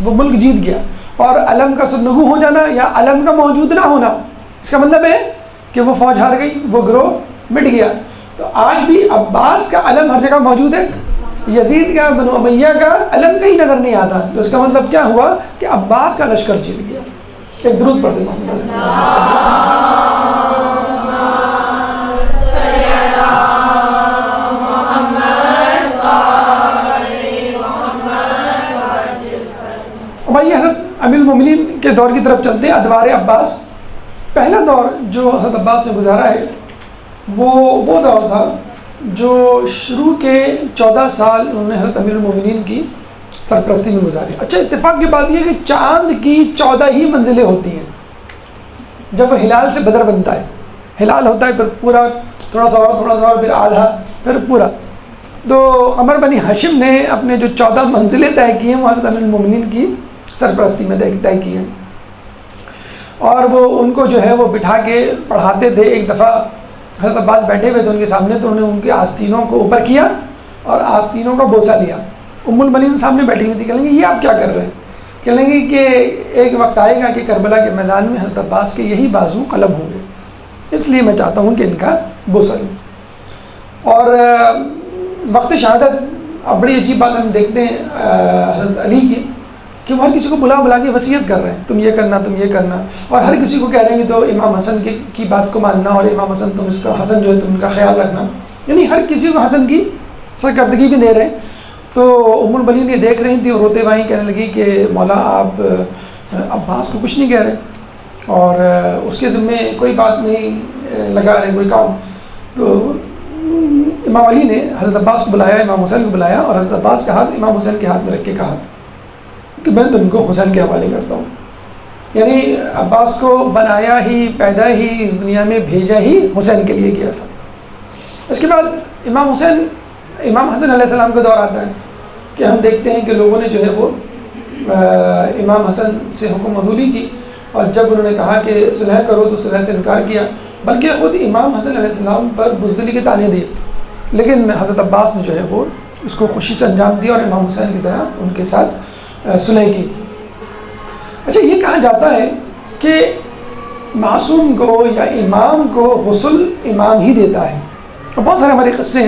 وہ ملک جیت گیا. اور علم کا سرنگوں ہو جانا یا علم کا موجود نہ ہونا اس کا مطلب ہے کہ وہ فوج ہار گئی، وہ گروہ مٹ گیا. تو آج بھی عباس کا علم ہر جگہ موجود ہے، یزید کا، بنو امیہ کا علم کہیں نظر نہیں آتا. تو اس کا مطلب کیا ہوا کہ عباس کا لشکر جیت گیا. ایک درود پڑھ دیں. بھائی حضرت امیر المومنین کے دور کی طرف چلتے ہیں، ادوار عباس. پہلا دور جو حضرت عباس نے گزارا ہے وہ دور تھا جو شروع کے 14 سال انہوں نے حضرت امیر المومنین کی سرپرستی میں گزاری. اچھا اتفاق کی بات یہ ہے کہ چاند کی 14 ہی منزلیں ہوتی ہیں. جب ہلال سے بدر بنتا ہے، ہلال ہوتا ہے پھر پورا، تھوڑا سا اور پھر آدھا، پھر پورا. تو قمر بنی ہاشم نے اپنے جو 14 منزلیں طے کی ہیں وہ حضرت امیر المومنین کی سرپرستی میں طے کی ہیں. اور وہ ان کو جو ہے وہ بٹھا کے پڑھاتے تھے. ایک دفعہ حضرت عباس بیٹھے ہوئے تھے ان کے سامنے تو انہوں نے ان کے آستینوں کو اوپر کیا اور آستینوں کا بوسہ لیا. ام المنین سامنے بیٹھی ہوئی تھی، کہیں گے یہ آپ کیا کر رہے ہیں؟ کہیں گے کہ ایک وقت آئے گا کہ کربلا کے میدان میں حضرت عباس کے یہی بازو قلم ہوں گے، اس لیے میں چاہتا ہوں کہ ان کا بوسہ لوں. اور وقت شہادت اب بڑی عجیب بات ہم دیکھتے ہیں حضرت علی کی کہ وہ ہر کسی کو بلا کے وصیت کر رہے ہیں، تم یہ کرنا، تم یہ کرنا. اور ہر کسی کو کہہ رہے ہیں کہ تو امام حسن کی بات کو ماننا اور امام حسن تم اس کا، حسن جو ہے تم ان کا خیال رکھنا. یعنی ہر کسی کو حسن کی سرکردگی بھی دے رہے ہیں. تو ام المنین یہ دیکھ رہی تھی اور روتے وہیں کہنے لگی کہ مولا آپ عباس کو کچھ نہیں کہہ رہے اور اس کے ذمے کوئی بات نہیں لگا رہے کوئی کام. تو امام علی نے حضرت عباس کو بلایا، امام حسین کو بلایا اور حضرت عباس کا ہاتھ امام حسین کے ہاتھ میں رکھ کے کہا کہ میں تم کو حسین کے حوالے کرتا ہوں. یعنی عباس کو بنایا ہی، پیدا ہی، اس دنیا میں بھیجا ہی حسین کے لیے کیا تھا. اس کے بعد امام حسن علیہ السلام کا دور آتا ہے کہ ہم دیکھتے ہیں کہ لوگوں نے جو ہے وہ امام حسن سے حکم عدولی کی اور جب انہوں نے کہا کہ صلح کرو تو صلح سے انکار کیا، بلکہ خود امام حسن علیہ السلام پر بزدلی کے طعنے دیے لیکن حضرت عباس نے جو ہے وہ اس کو خوشی سے انجام دیا اور امام حسین کی طرح ان کے ساتھ صلح کی۔ اچھا، یہ کہا جاتا ہے کہ معصوم کو یا امام کو غسل امام ہی دیتا ہے، اور بہت سارے ہمارے قصے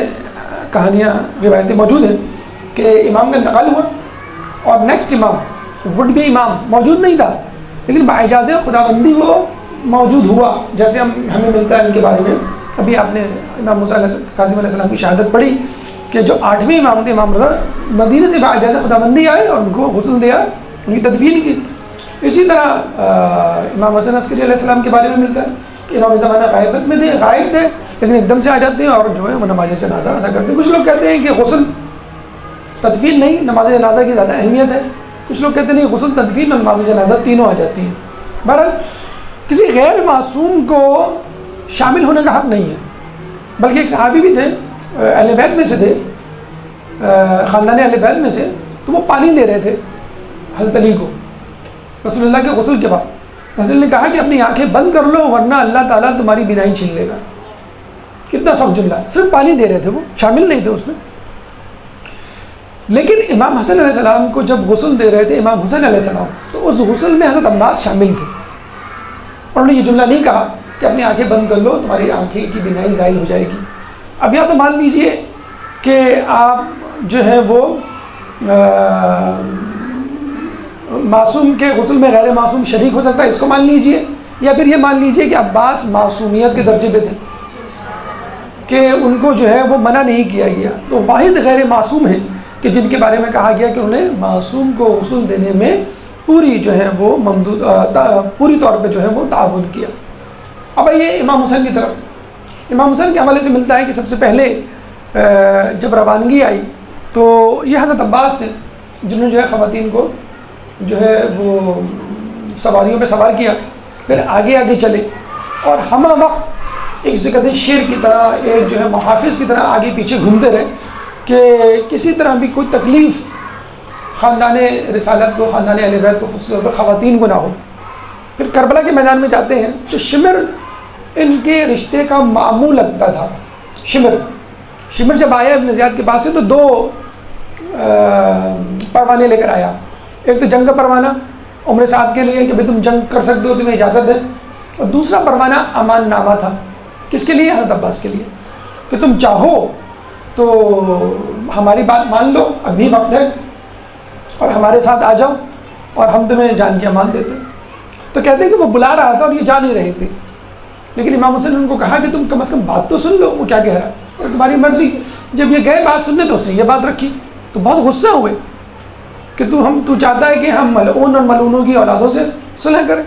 کہانیاں روایتیں موجود ہیں کہ امام کا انتقال ہوا اور نیکسٹ امام وڈ بھی امام موجود نہیں تھا، لیکن باعجاز خداوندی وہ موجود ہوا، جیسے ہمیں ملتا ہے ان کے بارے میں۔ ابھی آپ نے امام موسیٰ کاظم علیہ السلام کی شہادت پڑھی کہ جو 8ویں امام تھے امام رضا، مدینہ سے باعجاز خداوندی آئے اور ان کو غسل دیا، ان کی تدفین کی۔ اسی طرح امام حسن عسکری علیہ السلام کے بارے میں ملتا ہے کہ امام زمانہ غائبت میں تھے، غائب تھے، لیکن ایک دم سے آ جاتے ہیں اور جو ہے وہ نماز جنازہ ادا کرتے ہیں۔ کچھ لوگ کہتے ہیں کہ غسل تدفین نہیں، نماز جنازہ کی زیادہ اہمیت ہے، کچھ لوگ کہتے ہیں نہیں، غسل تدفین اور نماز جنازہ تینوں آ جاتی ہیں۔ بہرحال کسی غیر معصوم کو شامل ہونے کا حق نہیں ہے، بلکہ ایک صحابی بھی تھے، اہل بیت میں سے تھے، خاندان اہل بیت میں سے، تو وہ پانی دے رہے تھے حضرت علی کو رسول اللہ کے غسل کے بعد۔ رسول نے کہا کہ اپنی آنکھیں بند کر لو ورنہ اللہ تعالیٰ تمہاری بینائی چھین لے گا۔ کتنا سخت جملہ ہے، صرف پانی دے رہے تھے، وہ شامل نہیں تھے اس میں۔ لیکن امام حسن علیہ السلام کو جب غسل دے رہے تھے امام حسین علیہ السلام، تو اس غسل میں حضرت عباس شامل تھے، اور انہوں نے یہ جملہ نہیں کہا کہ اپنی آنکھیں بند کر لو تمہاری آنکھیں کی بینائی زائل ہو جائے گی۔ اب یا تو مان لیجئے کہ آپ جو ہے وہ معصوم کے غسل میں غیر معصوم شریک ہو سکتا ہے، اس کو مان لیجئے، یا پھر یہ مان لیجئے کہ عباس معصومیت کے درجے پہ تھے کہ ان کو جو ہے وہ منع نہیں کیا گیا۔ تو واحد غیر معصوم ہیں کہ جن کے بارے میں کہا گیا کہ انہیں معصوم کو غسل دینے میں پوری جو ہے وہ پوری طور پہ جو ہے وہ تعاون کیا۔ اب یہ امام حسین کی طرف، امام حسین کے حوالے سے ملتا ہے کہ سب سے پہلے جب روانگی آئی تو یہ حضرت عباس تھے جنہوں نے جو ہے خواتین کو جو ہے وہ سواریوں پہ سوار کیا، پھر آگے آگے چلے اور ہمہ وقت ایک ذکر شیر کی طرح، ایک جو ہے محافظ کی طرح آگے پیچھے گھومتے رہے کہ کسی طرح بھی کوئی تکلیف خاندان رسالت کو، خاندان اہل بیت کو، خصوص طور پر خواتین کو نہ ہو۔ پھر کربلا کے میدان میں جاتے ہیں تو شمر ان کے رشتے کا معمول لگتا تھا۔ شمر جب آیا ابن زیاد کے پاس سے تو 2 پروانے لے کر آیا، ایک تو جنگ کا پروانہ عمر سعد کے لیے کہ بھئی تم جنگ کر سکتے ہو، تمہیں اجازت ہے، اور دوسرا پروانہ امان نامہ تھا، کس کے لیے؟ حضرت عباس کے لیے، کہ تم چاہو تو ہماری بات مان لو، ابھی وقت ہے، اور ہمارے ساتھ آ جاؤ اور ہم تمہیں جان کی امان دیتے۔ تو کہتے ہیں کہ وہ بلا رہا تھا اور یہ جا نہیں رہے تھے، لیکن امام حسین نے ان کو کہا کہ تم کم از کم بات تو سن لو، وہ کیا کہہ رہا ہے، اور تمہاری مرضی۔ جب یہ گئے بات سننے تو اس نے یہ بات رکھی، تو بہت غصہ ہوئے کہ تو چاہتا ہے کہ ہم ملعون اور ملعونوں کی اولادوں سے صلح کریں،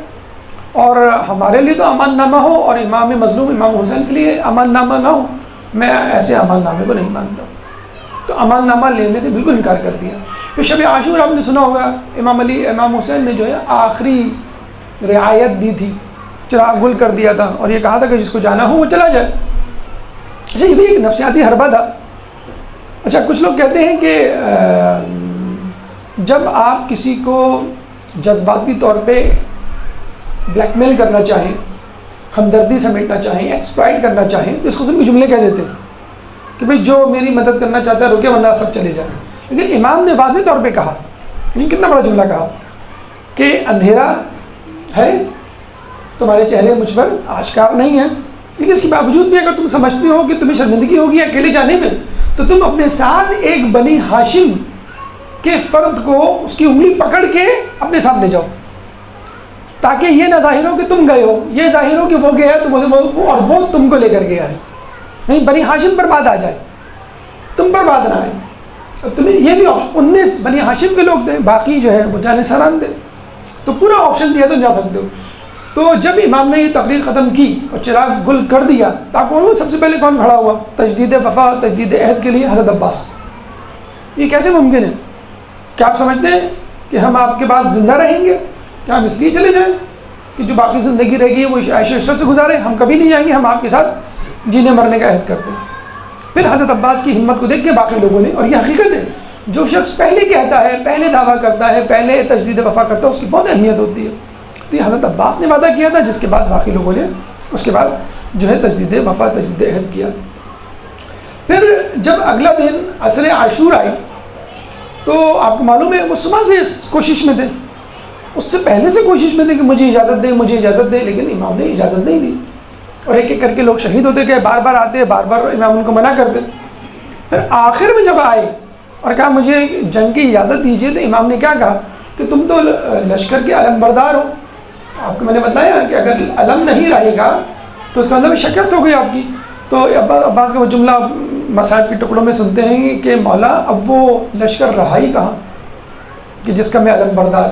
اور ہمارے لیے تو امان نامہ ہو اور امام مظلوم امام حسین کے لیے امان نامہ نہ ہو، میں ایسے امان نامے کو نہیں مانتا۔ تو امان نامہ لینے سے بالکل انکار کر دیا۔ پھر شب عاشور آپ نے سنا ہوگا امام حسین نے جو ہے آخری رعایت دی تھی، چراغ گل کر دیا تھا اور یہ کہا تھا کہ جس کو جانا ہو وہ چلا جائے۔ اچھا، یہ بھی ایک نفسیاتی حربہ تھا۔ اچھا، کچھ لوگ کہتے ہیں کہ جب آپ کسی کو جذباتی طور پہ بلیک میل کرنا چاہیں، ہمدردی سمیٹنا چاہیں، ایکسپلائٹ کرنا چاہیں، تو اس قسم کے جملے کہہ دیتے ہیں کہ بھئی جو میری مدد کرنا چاہتا ہے رکے ورنہ سب چلے جائیں۔ لیکن امام نے واضح طور پہ کہا، لیکن کتنا بڑا جملہ کہا کہ اندھیرا ہے، تمہارے چہرے مجھ پر آشکار نہیں ہیں، لیکن اس کے باوجود بھی اگر تم سمجھتے ہو کہ تمہیں شرمندگی ہوگی اکیلے جانے میں، تو تم اپنے ساتھ ایک بنی ہاشم کے فرد کو اس کی انگلی پکڑ کے اپنے ساتھ لے جاؤ، تاکہ یہ نہ ظاہر ہو کہ تم گئے ہو، یہ ظاہر ہو کہ وہ گیا اور وہ تم کو لے کر گیا ہے، نہیں بنی ہاشم پر بات آ جائے، تم پر بات نہ آئے۔ تمہیں یہ بھی آپشن 19 بنی ہاشم کے لوگ تھے، باقی جو ہے وہ جانے سران تھے، تو پورا آپشن دیا تم جا سکتے ہو۔ تو جب امام نے یہ تقریر ختم کی اور چراغ گل کر دیا، تاکہ سب سے پہلے کون کھڑا ہوا؟ تجدید وفا، تجدید عہد کے لیے حضرت عباس۔ یہ کیسے ممکن ہے؟ کیا آپ سمجھتے ہیں کہ ہم آپ کے بعد زندہ رہیں گے؟ کیا ہم اس لیے چلے جائیں کہ جو باقی زندگی رہے گی وہ عیش و عشرت سے گزارے؟ ہم کبھی نہیں جائیں گے، ہم آپ کے ساتھ جینے مرنے کا عہد کرتے ہیں۔ پھر حضرت عباس کی ہمت کو دیکھ کے باقی لوگوں نے، اور یہ حقیقت ہے، جو شخص پہلے کہتا ہے، پہلے دعویٰ کرتا ہے، پہلے تجدید وفا کرتا ہے، اس کی بہت اہمیت ہوتی ہے۔ تو یہ حضرت عباس نے وعدہ کیا تھا، جس کے بعد باقی لوگوں نے اس کے بعد جو ہے تجدید وفا، تجدید عہد کیا۔ پھر جب اگلا دن عصر عاشور آئی تو آپ کو معلوم ہے وہ صبح سے اس کوشش میں تھے، اس سے پہلے سے کوشش میں تھے کہ مجھے اجازت دیں مجھے اجازت دیں، لیکن امام نے اجازت نہیں دی، اور ایک ایک کر کے لوگ شہید ہوتے گئے، بار بار آتے بار بار امام ان کو منع کرتے۔ پھر آخر میں جب آئے اور کہا مجھے جنگ کی اجازت دیجیے، تو امام نے کیا کہا کہ تم تو لشکر کے علم بردار ہو، آپ کو میں نے بتایا کہ اگر علم نہیں رہے گا تو اس کا مطلب شکست ہو گئی آپ کی۔ تو عباس کا وہ جملہ مصائب کے ٹکڑوں میں سنتے ہیں کہ مولا اب وہ لشکر رہا ہی کہاں کہ جس کا میں علم بردار۔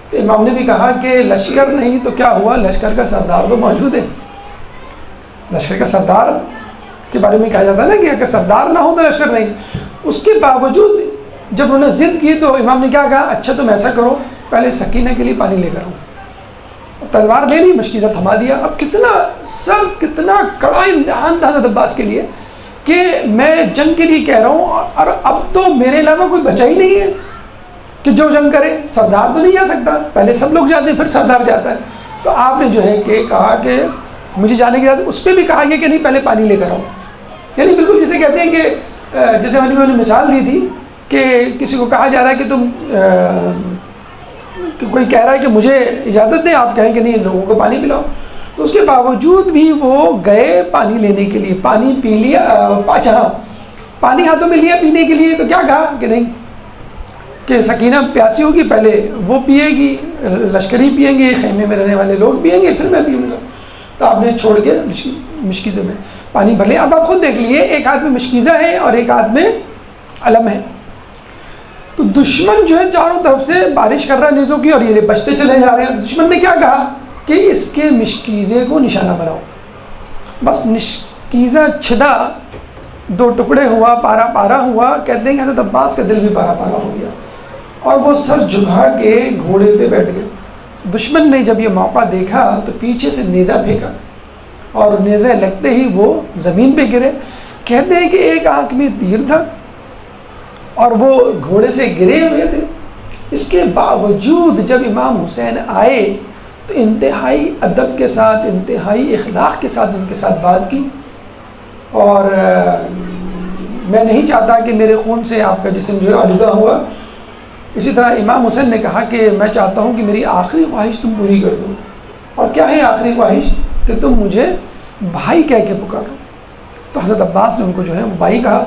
تو امام نے بھی کہا کہ لشکر نہیں تو کیا ہوا، لشکر کا سردار تو موجود ہے۔ لشکر کا سردار کے بارے میں کہا جاتا ہے نا کہ اگر سردار نہ ہو تو لشکر نہیں۔ اس کے باوجود جب انہوں نے ضد کی تو امام نے کیا کہا، اچھا تم ایسا کرو پہلے سکینہ کے لیے پانی لے کر آؤ۔ تلوار لے لی، مشکیزہ تھما دیا۔ اب کتنا کڑا امتحان تھا حضرت عباس کے لیے کہ میں جنگ کے لیے کہہ رہا ہوں اور اب تو میرے علاوہ کوئی بچا ہی نہیں ہے کہ جو جنگ کرے، سردار تو نہیں جا سکتا، پہلے سب لوگ جاتے ہیں پھر سردار جاتا ہے۔ تو آپ نے جو ہے کہ کہا کہ مجھے جانے کی اجازت، اس پہ بھی کہا گیا کہ نہیں پہلے پانی لے کر آؤ، یعنی بالکل جسے کہتے ہیں کہ جیسے میں نے مثال دی تھی کہ کسی کو کہا جا رہا ہے کہ تم کہ کوئی کہہ رہا ہے کہ مجھے اجازت دیں، آپ کہیں کہ نہیں لوگوں کو پانی پلاؤ، تو اس کے باوجود بھی وہ گئے پانی لینے کے لیے، پانی پی لیا، اچھا پانی ہاتھوں میں لیا پینے کے لیے، تو کیا کہا کہ نہیں کہ سکینہ پیاسی ہوگی پہلے وہ پیے گی، لشکری پئیں گے، خیمے میں رہنے والے لوگ پئیں گے، پھر میں پیوں گا۔ تو آپ نے چھوڑ کے مشکیزے میں پانی بھر لیا۔ اب آپ خود دیکھ لیے ایک ہاتھ میں مشکیزہ ہے اور ایک ہاتھ میں علم ہے، تو دشمن جو ہے چاروں طرف سے بارش کر رہا ہے نیزوں کی اور یہ بچتے چلے جا رہے ہیں۔ دشمن نے کیا کہا کہ اس کے مشکیزے کو نشانہ بناؤ، بس مشکیزہ چھدا، دو ٹکڑے ہوا، پارا پارا ہوا، کہتے ہیں کہ حضرت عباس کا دل بھی پارا پارا ہو گیا اور وہ سر جھکا کے گھوڑے پہ بیٹھ گئے۔ دشمن نے جب یہ موقع دیکھا تو پیچھے سے نیزہ پھینکا اور نیزہ لگتے ہی وہ زمین پہ گرے۔ کہتے ہیں کہ ایک آنکھ میں تیر تھا اور وہ گھوڑے سے گرے ہوئے تھے۔ اس کے باوجود جب امام حسین آئے تو انتہائی ادب کے ساتھ، انتہائی اخلاق کے ساتھ ان کے ساتھ بات کی، اور میں نہیں چاہتا کہ میرے خون سے آپ کا جسم جو ہے آلودہ ہوا۔ اسی طرح امام حسین نے کہا کہ میں چاہتا ہوں کہ میری آخری خواہش تم پوری کر دو، اور کیا ہے آخری خواہش کہ تم مجھے بھائی کہہ کے پکارو۔ تو حضرت عباس نے ان کو جو ہے بھائی کہا،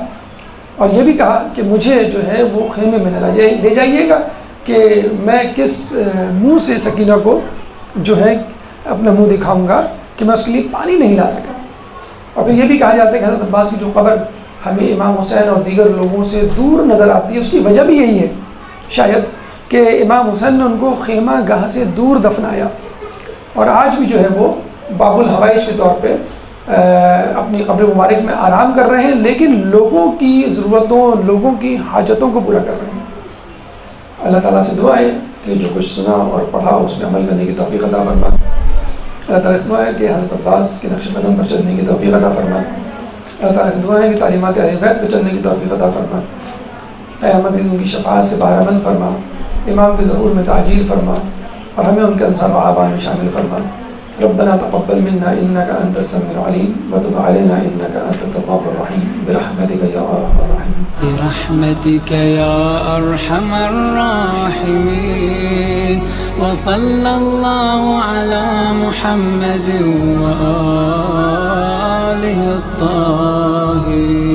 اور یہ بھی کہا کہ مجھے جو ہے وہ خیمے میں نہ لے جائیے گا کہ میں کس منہ سے سکینہ کو جو ہے اپنا منہ دکھاؤں گا کہ میں اس کے لیے پانی نہیں لا سکا۔ اور پھر یہ بھی کہا جاتا ہے کہ حضرت عباس کی جو قبر ہمیں امام حسین اور دیگر لوگوں سے دور نظر آتی ہے، اس کی وجہ بھی یہی ہے شاید کہ امام حسین نے ان کو خیمہ گاہ سے دور دفنایا، اور آج بھی جو ہے وہ باب الحوائج کے طور پہ اپنی قبر مبارک میں آرام کر رہے ہیں، لیکن لوگوں کی ضرورتوں، لوگوں کی حاجتوں کو پورا کر رہے ہیں۔ اللہ تعالیٰ سے دعا ہے کہ جو کچھ سنا اور پڑھا اس میں عمل کرنے کی توفیق عطا فرما۔ اللہ تعالیٰ سے دعا ہے کہ حضرت عباس کے نقش قدم پر چلنے کی توفیق عطا فرما۔ اللہ تعالیٰ سے دعا ہے کہ تعلیمات اہل بیت پر چلنے کی توفیق عطا فرما۔ قیامت کے دن ان کی شفاعت سے بہرمند فرما، امام کے ظہور میں تعجیل فرما، اور ہمیں ان کے انصار و اعوان میں شامل فرما۔ ربنا تقبل منا انك انت السميع العليم وتب علينا انك انت التواب الرحيم برحمتك يا ارحم الراحمين برحمتك يا ارحم الراحمين وصلى الله على محمد وآله الطاهرين.